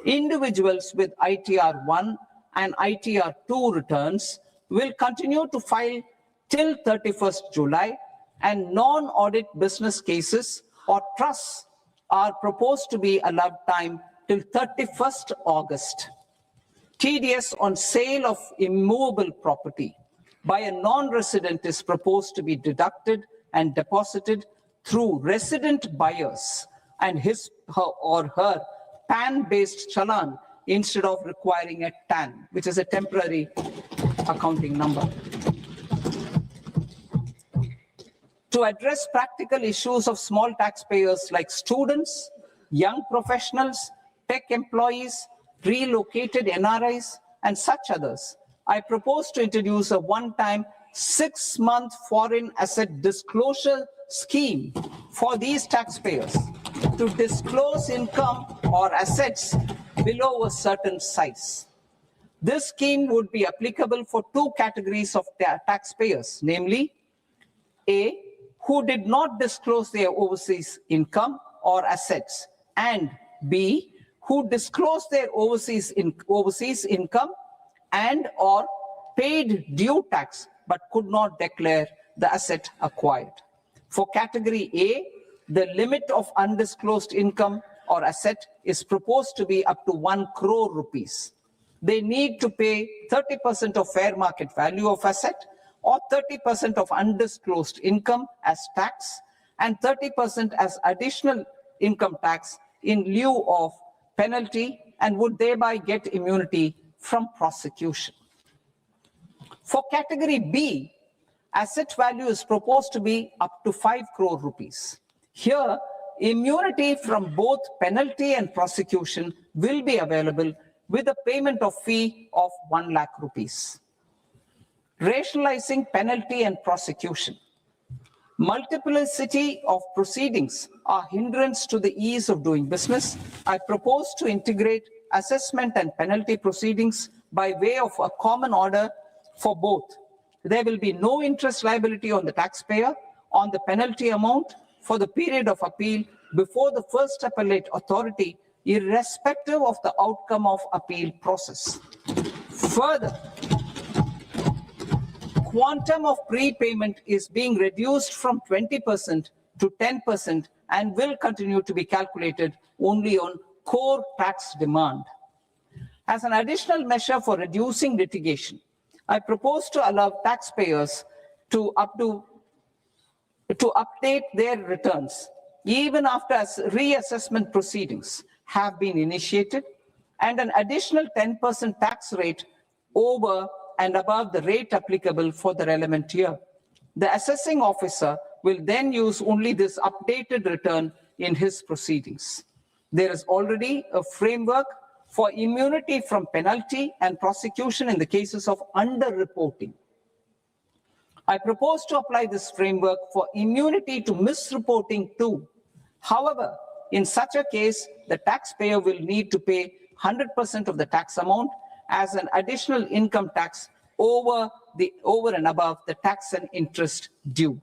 S1: Individuals with ITR 1 and ITR 2 returns will continue to file till 31st July, and non-audit business cases or trusts are proposed to be allowed time till 31st August. TDS on sale of immovable property by a non-resident is proposed to be deducted and deposited through resident buyers and his or her PAN-based challan instead of requiring a TAN, which is a temporary accounting number. to address practical issues of small taxpayers like students, young professionals, tech employees, relocated NRIs, and such others, I propose to introduce a one-time 6-month foreign asset disclosure scheme for these taxpayers to disclose income or assets below a certain size. This scheme would be applicable for two categories of taxpayers, namely A, who did not disclose their overseas income or assets, and B, who disclosed their overseas income and or paid due tax but could not declare the asset acquired. For category A, the limit of undisclosed income or asset is proposed to be up to 1 crore rupees. They need to pay 30% of fair market value of asset or 30% of undisclosed income as tax and 30% as additional income tax in lieu of penalty, and would thereby get immunity from prosecution. For category B, asset value is proposed to be up to 5 crore rupees. Here, immunity from both penalty and prosecution will be available with a payment of fee of 1 lakh rupees. Rationalizing penalty and prosecution. Multiplicity of proceedings are hindrance to the ease of doing business. I propose to integrate assessment and penalty proceedings by way of a common order for both. There will be no interest liability on the taxpayer on the penalty amount for the period of appeal before the first appellate authority, irrespective of the outcome of appeal process. Further, quantum of prepayment is being reduced from 20% to 10% and will continue to be calculated only on core tax demand. As an additional measure for reducing litigation, I propose to allow taxpayers to update their returns even after reassessment proceedings have been initiated, and an additional 10% tax rate over and above the rate applicable for the relevant year. The assessing officer will then use only this updated return in his proceedings. There is already a framework for immunity from penalty and prosecution in the cases of underreporting. I propose to apply this framework for immunity to misreporting too. However, in such a case, the taxpayer will need to pay 100% of the tax amount as an additional income tax over and above the tax and interest due.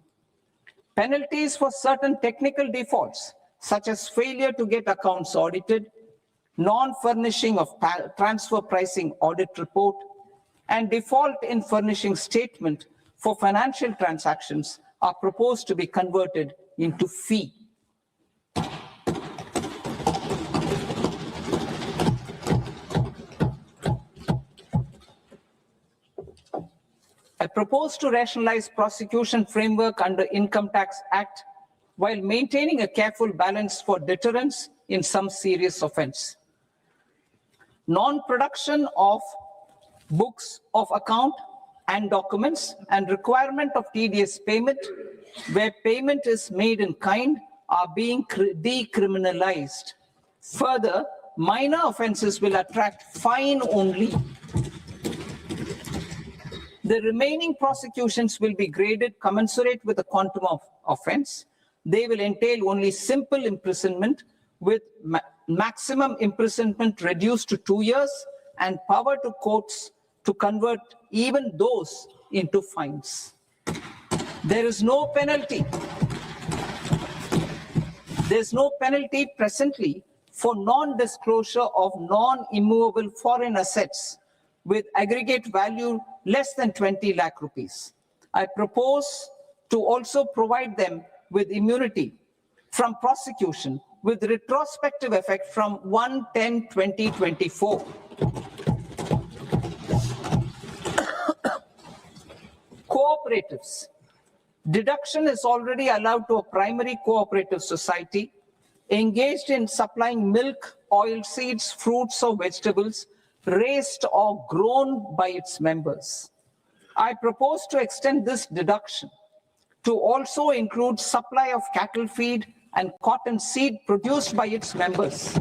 S1: Penalties for certain technical defaults, such as failure to get accounts audited, non-furnishing of transfer pricing audit report, and default in furnishing statement for financial transactions, are proposed to be converted into fee. I propose to rationalize prosecution framework under Income Tax Act while maintaining a careful balance for deterrence in some serious offense. Non-production of books of account and documents and requirement of TDS payment where payment is made in kind are being decriminalized. Further, minor offenses will attract fine only. The remaining prosecutions will be graded commensurate with the quantum of offense. They will entail only simple imprisonment with maximum imprisonment reduced to 2 years and power to courts to convert even those into fines. There is no penalty. There's no penalty presently for non-disclosure of non-immovable foreign assets with aggregate value less than 20 lakh rupees. I propose to also provide them with immunity from prosecution with retrospective effect from 1/10/2024. Cooperatives. Deduction is already allowed to a primary cooperative society engaged in supplying milk, oilseeds, fruits or vegetables raised or grown by its members. I propose to extend this deduction to also include supply of cattle feed and cotton seed produced by its members.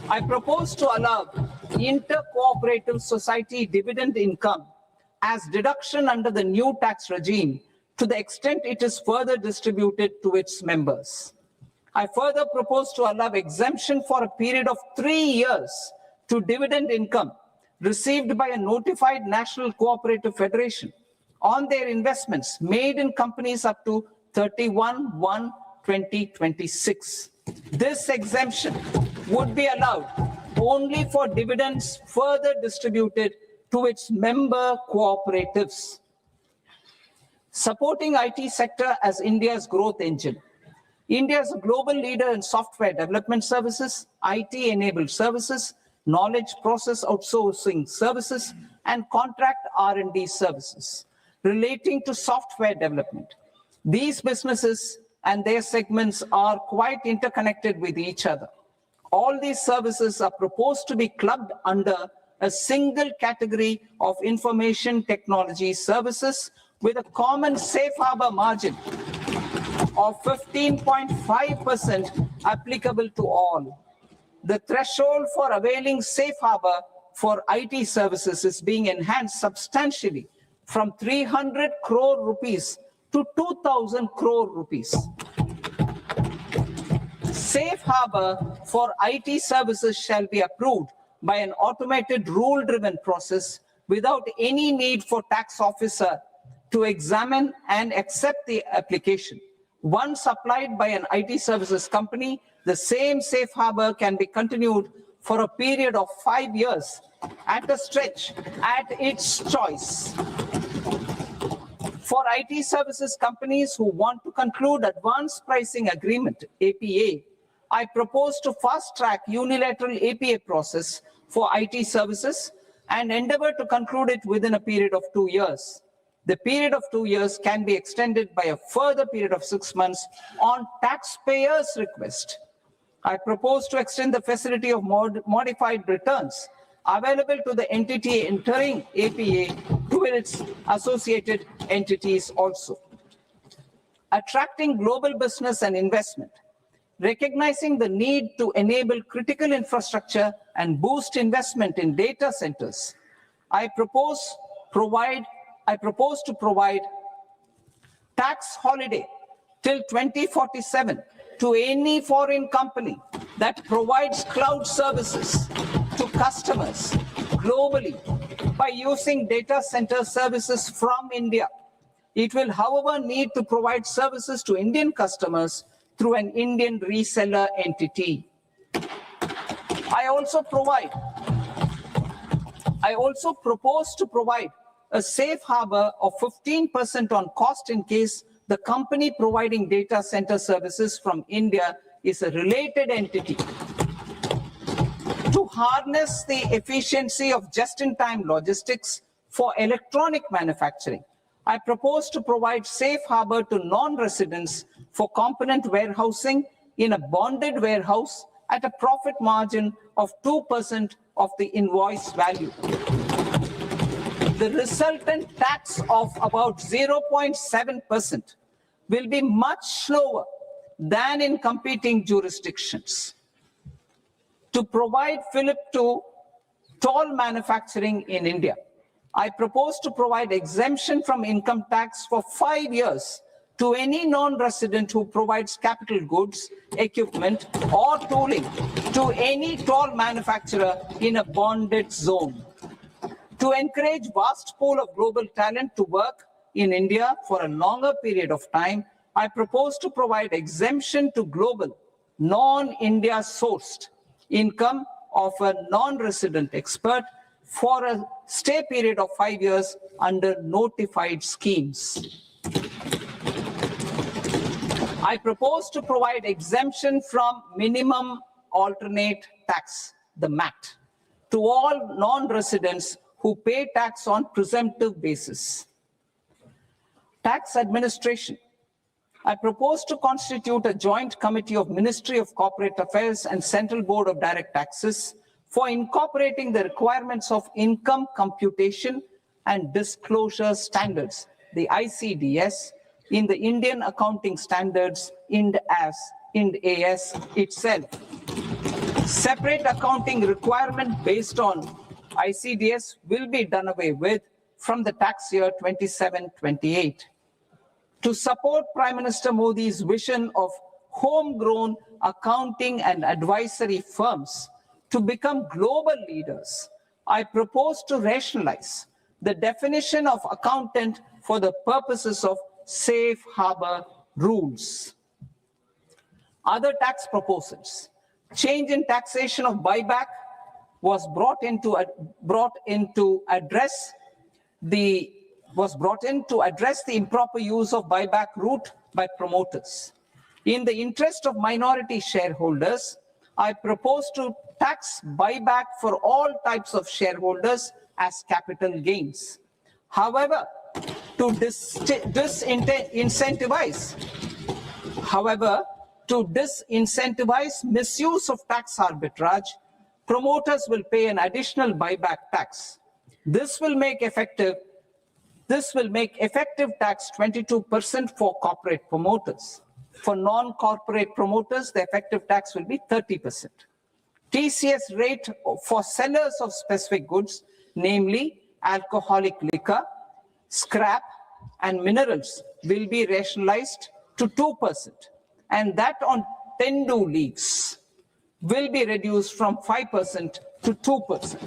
S1: I propose to allow inter-cooperative society dividend income as deduction under the new tax regime to the extent it is further distributed to its members. I further propose to allow exemption for a period of 3 years to dividend income received by a notified national cooperative federation on their investments made in companies up to 31/1/2026. This exemption would be allowed only for dividends further distributed to its member cooperatives. Supporting IT sector as India's growth engine. India is a global leader in software development services, IT-enabled services, knowledge process outsourcing services, and contract R&D services relating to software development. These businesses and their segments are quite interconnected with each other. All these services are proposed to be clubbed under a single category of information technology services with a common safe harbor margin of 15.5% applicable to all. The threshold for availing safe harbor for IT services is being enhanced substantially from 300 crore rupees to 2,000 crore rupees. Safe harbor for IT services shall be approved by an automated rule-driven process without any need for tax officer to examine and accept the application. Once applied by an IT services company, the same safe harbor can be continued for a period of 5 years at a stretch at its choice. For IT services companies who want to conclude advanced pricing agreement, APA, I propose to fast-track unilateral APA process for IT services and endeavor to conclude it within a period of 2 years. The period of 2 years can be extended by a further period of 6 months on taxpayers' request. I propose to extend the facility of modified returns available to the entity entering APA to its associated entities also. Attracting global business and investment. Recognizing the need to enable critical infrastructure and boost investment in data centers, I propose to provide tax holiday till 2047 to any foreign company that provides cloud services to customers globally by using data center services from India. It will, however, need to provide services to Indian customers through an Indian reseller entity. I also propose to provide a safe harbor of 15% on cost in case the company providing data center services from India is a related entity. To harness the efficiency of just-in-time logistics for electronic manufacturing, I propose to provide safe harbor to non-residents for component warehousing in a bonded warehouse at a profit margin of 2% of the invoice value. The resultant tax of about 0.7% will be much lower than in competing jurisdictions. To provide fillip to toll manufacturing in India, I propose to provide exemption from income tax for 5 years to any non-resident who provides capital goods, equipment, or tooling to any toll manufacturer in a bonded zone. To encourage vast pool of global talent to work in India for a longer period of time, I propose to provide exemption to global, non-India sourced income of a non-resident expert for a stay period of 5 years under notified schemes. I propose to provide exemption from minimum alternate tax, the MAT, to all non-residents who pay tax on presumptive basis. Tax administration. I propose to constitute a joint committee of Ministry of Corporate Affairs and Central Board of Direct Taxes for incorporating the requirements of income computation and disclosure standards the ICDS, in the Indian Accounting Standards, Ind AS itself. Separate accounting requirement based on ICDS will be done away with from the tax year 27-28. To support Prime Minister Modi's vision of homegrown accounting and advisory firms to become global leaders, I propose to rationalize the definition of accountant for the purposes of safe harbor rules. Other tax proposals. Change in taxation of buyback was brought in to address the improper use of buyback route by promoters. In the interest of minority shareholders, I propose to tax buyback for all types of shareholders as capital gains. However, to disincentivize misuse of tax arbitrage, promoters will pay an additional buyback tax. This will make effective tax 22% for corporate promoters. For non-corporate promoters, the effective tax will be 30%. TCS rate for sellers of specific goods, namely alcoholic liquor, scrap, and minerals, will be rationalized to 2%, and that on Tendu leaves will be reduced from 5% to 2%.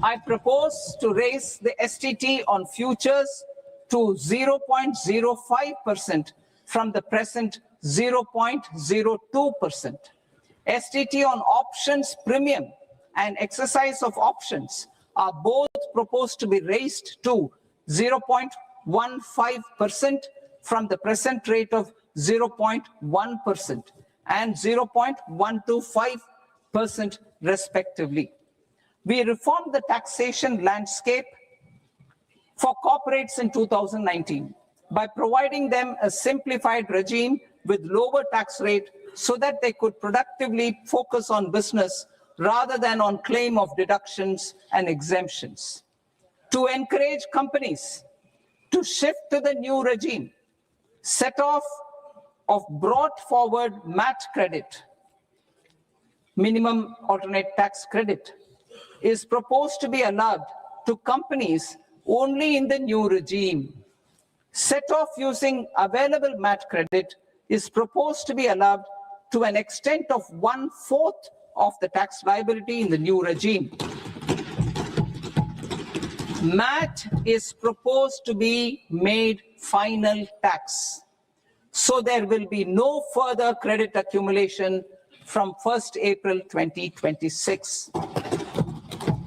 S1: I propose to raise the STT on futures to 0.05% from the present 0.02%. STT on options premium and exercise of options are both proposed to be raised to 0.15% from the present rate of 0.1% and 0.125% respectively. We reformed the taxation landscape for corporates in 2019 by providing them a simplified regime with lower tax rate so that they could productively focus on business rather than on claim of deductions and exemptions. To encourage companies to shift to the new regime, set off of brought forward MAT credit, minimum alternate tax credit, is proposed to be allowed to companies only in the new regime. Set off using available MAT credit is proposed to be allowed to an extent of 1/4 of the tax liability in the new regime. MAT is proposed to be made final tax, so there will be no further credit accumulation from 1st April 2026.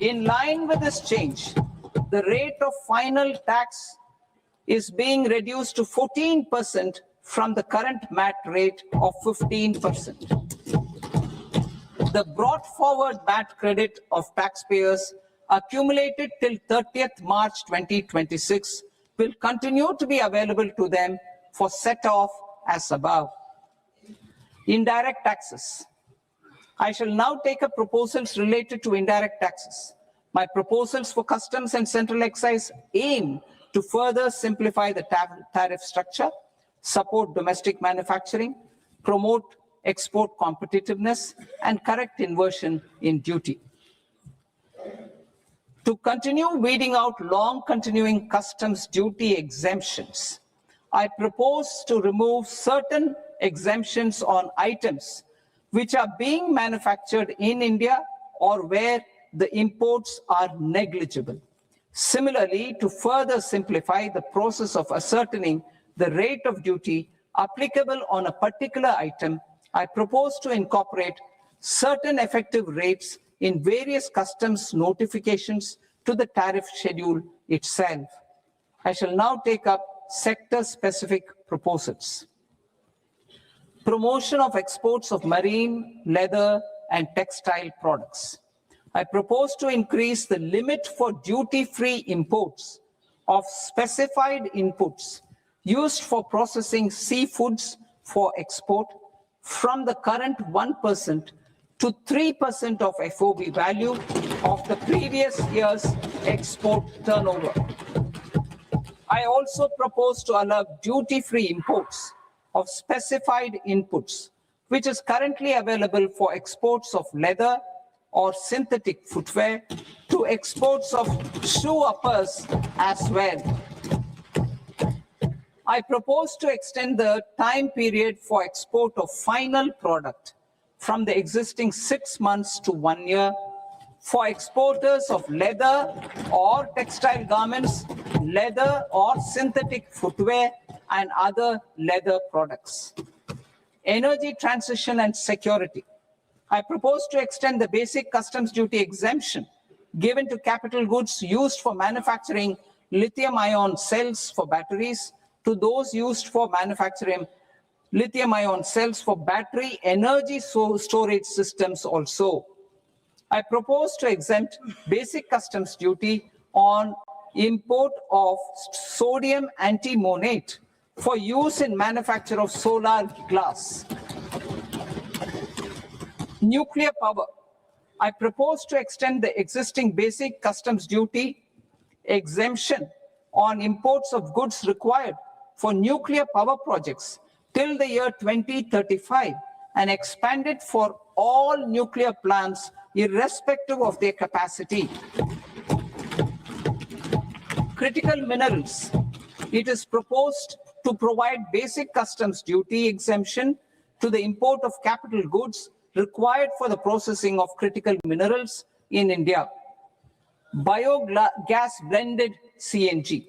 S1: In line with this change, the rate of final tax is being reduced to 14% from the current MAT rate of 15%. The brought forward MAT credit of taxpayers accumulated till 30th March 2026 will continue to be available to them for set off as above. Indirect taxes. I shall now take up proposals related to indirect taxes. My proposals for customs and central excise aim to further simplify the tariff structure, support domestic manufacturing, promote export competitiveness, and correct inversion in duty. To continue weeding out long continuing customs duty exemptions, I propose to remove certain exemptions on items which are being manufactured in India or where the imports are negligible. Similarly, to further simplify the process of ascertaining the rate of duty applicable on a particular item, I propose to incorporate certain effective rates in various customs notifications to the tariff schedule itself. I shall now take up sector-specific proposals. Promotion of exports of marine, leather, and textile products. I propose to increase the limit for duty-free imports of specified inputs used for processing seafoods for export from the current 1% to 3% of FOB value of the previous year's export turnover. I also propose to allow duty-free imports of specified inputs, which is currently available for exports of leather or synthetic footwear, to exports of shoe uppers as well. I propose to extend the time period for export of final product from the existing 6 months to 1 year for exporters of leather or textile garments, leather or synthetic footwear, and other leather products. Energy transition and security. I propose to extend the basic customs duty exemption given to capital goods used for manufacturing lithium-ion cells for batteries to those used for manufacturing lithium-ion cells for battery energy storage systems also. I propose to exempt basic customs duty on import of sodium antimonate for use in manufacture of solar glass. Nuclear power. I propose to extend the existing basic customs duty exemption on imports of goods required for nuclear power projects till the year 2035 and expand it for all nuclear plants irrespective of their capacity. Critical minerals. It is proposed to provide basic customs duty exemption to the import of capital goods required for the processing of critical minerals in India. Biogas blended CNG.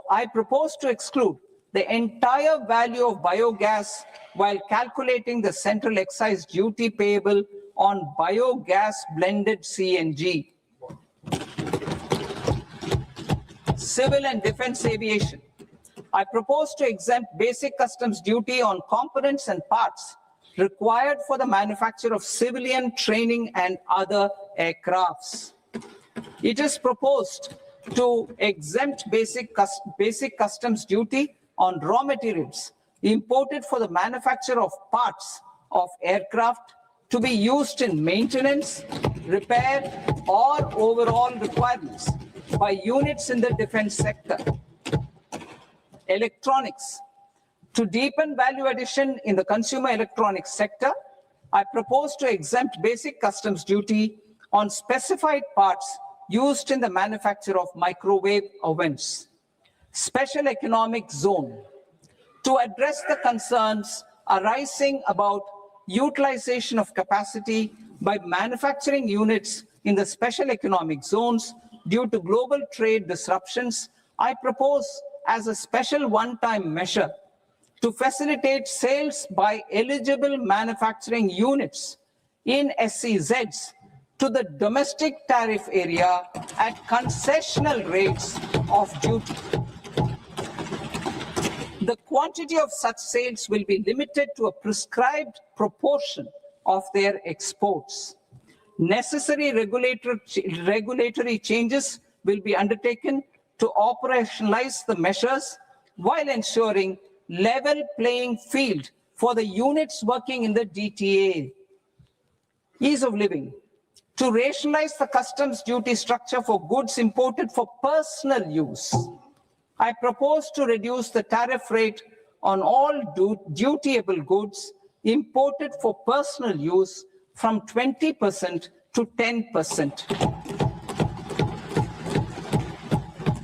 S1: I propose to exclude the entire value of biogas while calculating the central excise duty payable on biogas blended CNG. Civil and defense aviation. I propose to exempt basic customs duty on components and parts required for the manufacture of civilian training and other aircrafts. It is proposed to exempt basic customs duty on raw materials imported for the manufacture of parts of aircraft to be used in maintenance, repair, or overall requirements by units in the defense sector. Electronics. To deepen value addition in the consumer electronics sector, I propose to exempt basic customs duty on specified parts used in the manufacture of microwave ovens. Special economic zone. To address the concerns arising about utilization of capacity by manufacturing units in the special economic zones due to global trade disruptions, I propose as a special one-time measure to facilitate sales by eligible manufacturing units in SEZs to the domestic tariff area at concessional rates of duty. The quantity of such sales will be limited to a prescribed proportion of their exports. Necessary regulatory changes will be undertaken to operationalize the measures while ensuring level playing field for the units working in the DTA. Ease of living. To rationalize the customs duty structure for goods imported for personal use, I propose to reduce the tariff rate on all dutiable goods imported for personal use from 20% to 10%.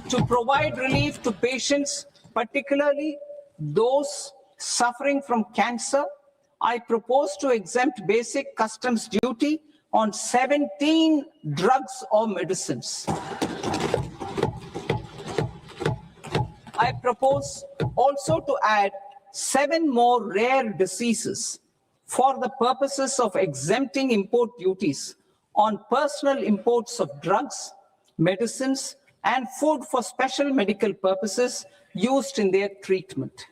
S1: To provide relief to patients, particularly those suffering from cancer, I propose to exempt basic customs duty on 17 drugs or medicines. I propose also to add 7 more rare diseases for the purposes of exempting import duties on personal imports of drugs, medicines, and food for special medical purposes used in their treatment.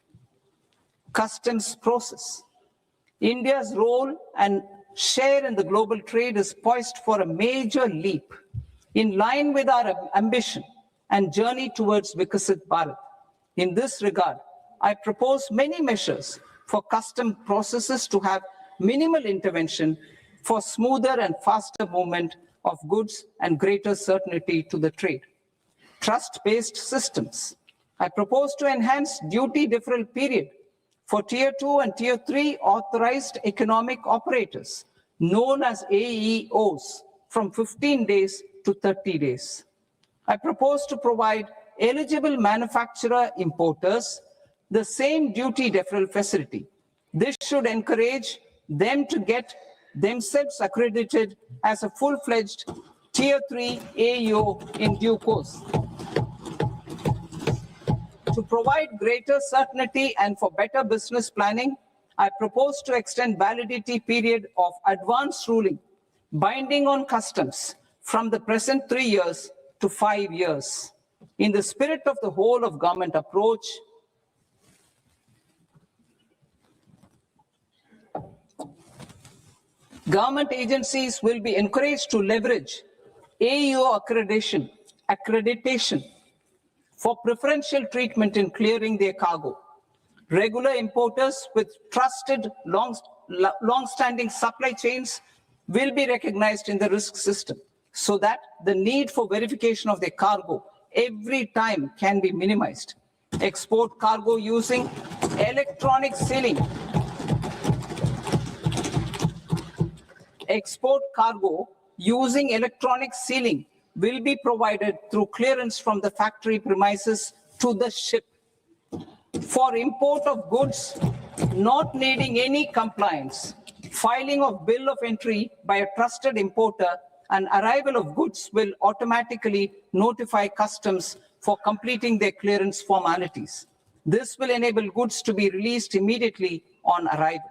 S1: Customs process. India's role and share in the global trade is poised for a major leap in line with our ambition and journey towards Vikasit Bharat. In this regard, I propose many measures for custom processes to have minimal intervention for smoother and faster movement of goods and greater certainty to the trade. Trust-based systems. I propose to enhance duty deferral period for Tier 2 and Tier 3 authorized economic operators, known as AEOs, from 15 days to 30 days. I propose to provide eligible manufacturer importers the same duty deferral facility. This should encourage them to get themselves accredited as a full-fledged Tier 3 AEO in due course. To provide greater certainty and for better business planning, I propose to extend validity period of advance ruling binding on customs from the present 3 years to 5 years. In the spirit of the whole of government approach, government agencies will be encouraged to leverage AEO accreditation for preferential treatment in clearing their cargo. Regular importers with trusted long-standing supply chains will be recognized in the risk system so that the need for verification of their cargo every time can be minimized. Export cargo using electronic sealing. Export cargo using electronic sealing will be provided through clearance from the factory premises to the ship. For import of goods not needing any compliance, filing of bill of entry by a trusted importer and arrival of goods will automatically notify customs for completing their clearance formalities. This will enable goods to be released immediately on arrival.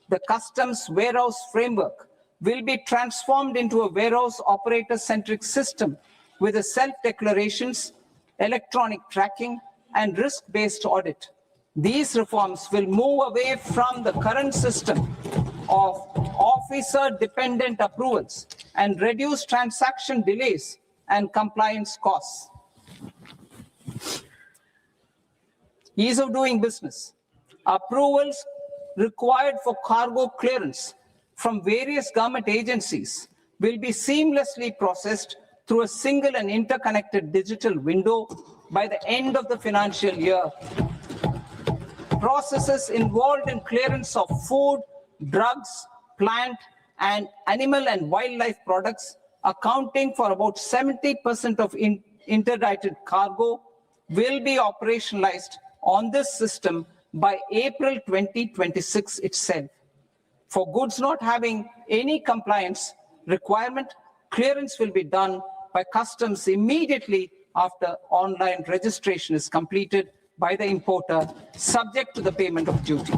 S1: The customs warehouse framework will be transformed into a warehouse operator-centric system with a self-declarations, electronic tracking, and risk-based audit. These reforms will move away from the current system of officer-dependent approvals and reduce transaction delays and compliance costs. Ease of doing business. Approvals required for cargo clearance from various government agencies will be seamlessly processed through a single and interconnected digital window by the end of the financial year. Processes involved in clearance of food, drugs, plant, and animal and wildlife products, accounting for about 70% of interdicted cargo, will be operationalized on this system by April 2026 itself. For goods not having any compliance requirement, clearance will be done by customs immediately after online registration is completed by the importer, subject to the payment of duty.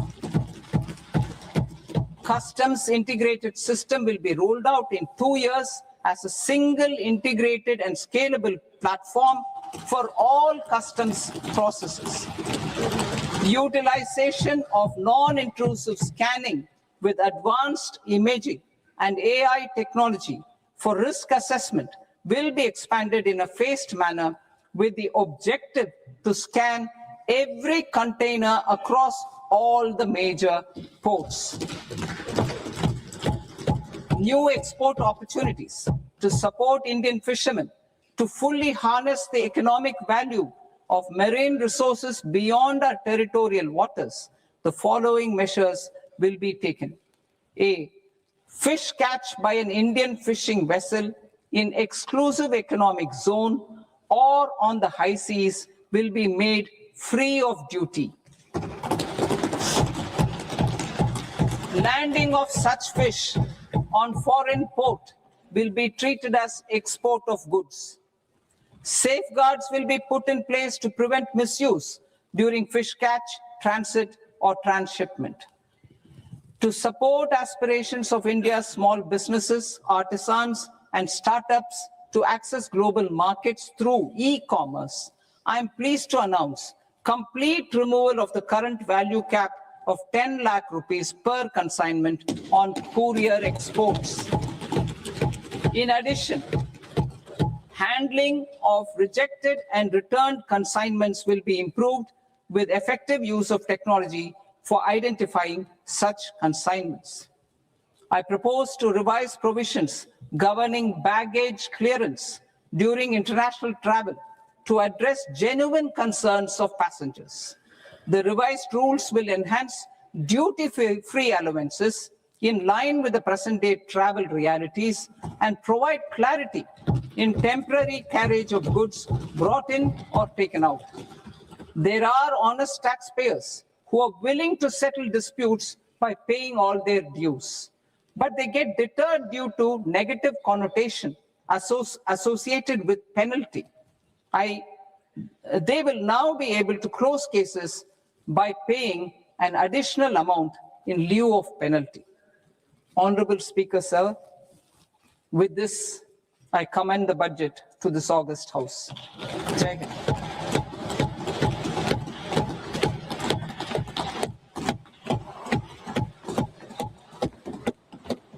S1: Customs integrated system will be rolled out in 2 years as a single integrated and scalable platform for all customs processes. Utilization of non-intrusive scanning with advanced imaging and AI technology for risk assessment will be expanded in a phased manner with the objective to scan every container across all the major ports. New export opportunities to support Indian fishermen to fully harness the economic value of marine resources beyond our territorial waters. The following measures will be taken. A. Fish catch by an Indian fishing vessel in exclusive economic zone or on the high seas will be made free of duty. Landing of such fish on foreign port will be treated as export of goods. Safeguards will be put in place to prevent misuse during fish catch, transit, or transshipment. To support aspirations of India's small businesses, artisans, and startups to access global markets through e-commerce, I am pleased to announce complete removal of the current value cap of 10 lakh rupees per consignment on courier exports. In addition, handling of rejected and returned consignments will be improved with effective use of technology for identifying such consignments. I propose to revise provisions governing baggage clearance during international travel to address genuine concerns of passengers. The revised rules will enhance duty-free allowances in line with the present-day travel realities and provide clarity in temporary carriage of goods brought in or taken out. There are honest taxpayers who are willing to settle disputes by paying all their dues, but they get deterred due to negative connotation associated with penalty. They will now be able to close cases by paying an additional amount in lieu of penalty. Honorable Speaker, sir, with this, I commend the budget to this august House. Jai Hind.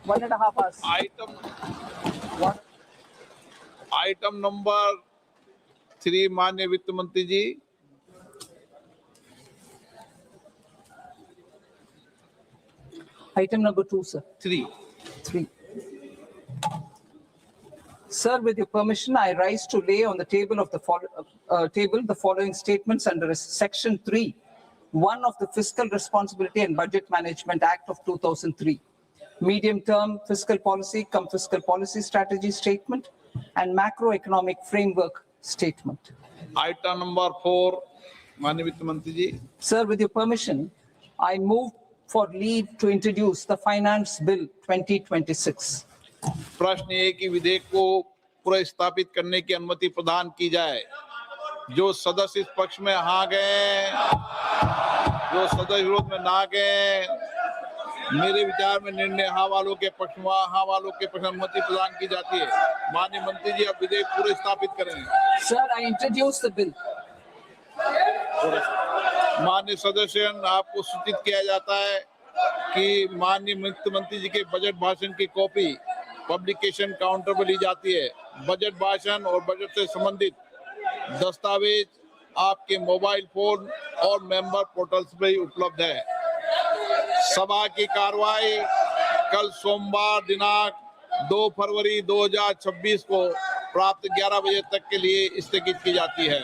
S1: One and a half hours.
S2: Item number 3 माननीय वित्त मंत्री जी।
S1: Item number 2, sir.
S2: 3
S1: Sir, with your permission, I rise to lay on the table of the following statements under Section 3(1) of the Fiscal Responsibility and Budget Management Act of 2003, medium-term fiscal policy, fiscal policy strategy statement, and macroeconomic framework statement.
S2: Item number 4 माननीय वित्त मंत्री जी।
S1: Sir, with your permission, I move for leave to introduce the Finance Bill 2026.
S2: प्रश्न ये कि विधेयक को पुनर्स्थापित करने की अनुमति प्रदान की जाए। जो सदस्य इस पक्ष में हाँ गए, जो सदस्य विरोध में ना गए, मेरे विचार में निर्णय हाँ वालों के पक्ष में, हाँ वालों के पक्ष में अनुमति प्रदान की जाती है। माननीय मंत्री जी, अब विधेयक पुनर्स्थापित करें।
S1: Sir, I introduce the bill.
S2: माननीय सदस्य, आपको सूचित किया जाता है कि माननीय वित्त मंत्री जी के बजट भाषण की कॉपी पब्लिकेशन काउंटर पर ली जाती है। बजट भाषण और बजट से संबंधित दस्तावेज आपके मोबाइल फोन और मेंबर पोर्टल्स पर ही उपलब्ध है। सभा की कार्रवाई कल सोमवार दिनांक 2 फरवरी 2026 को प्राप्त 11 बजे तक के लिए स्थगित की जाती है।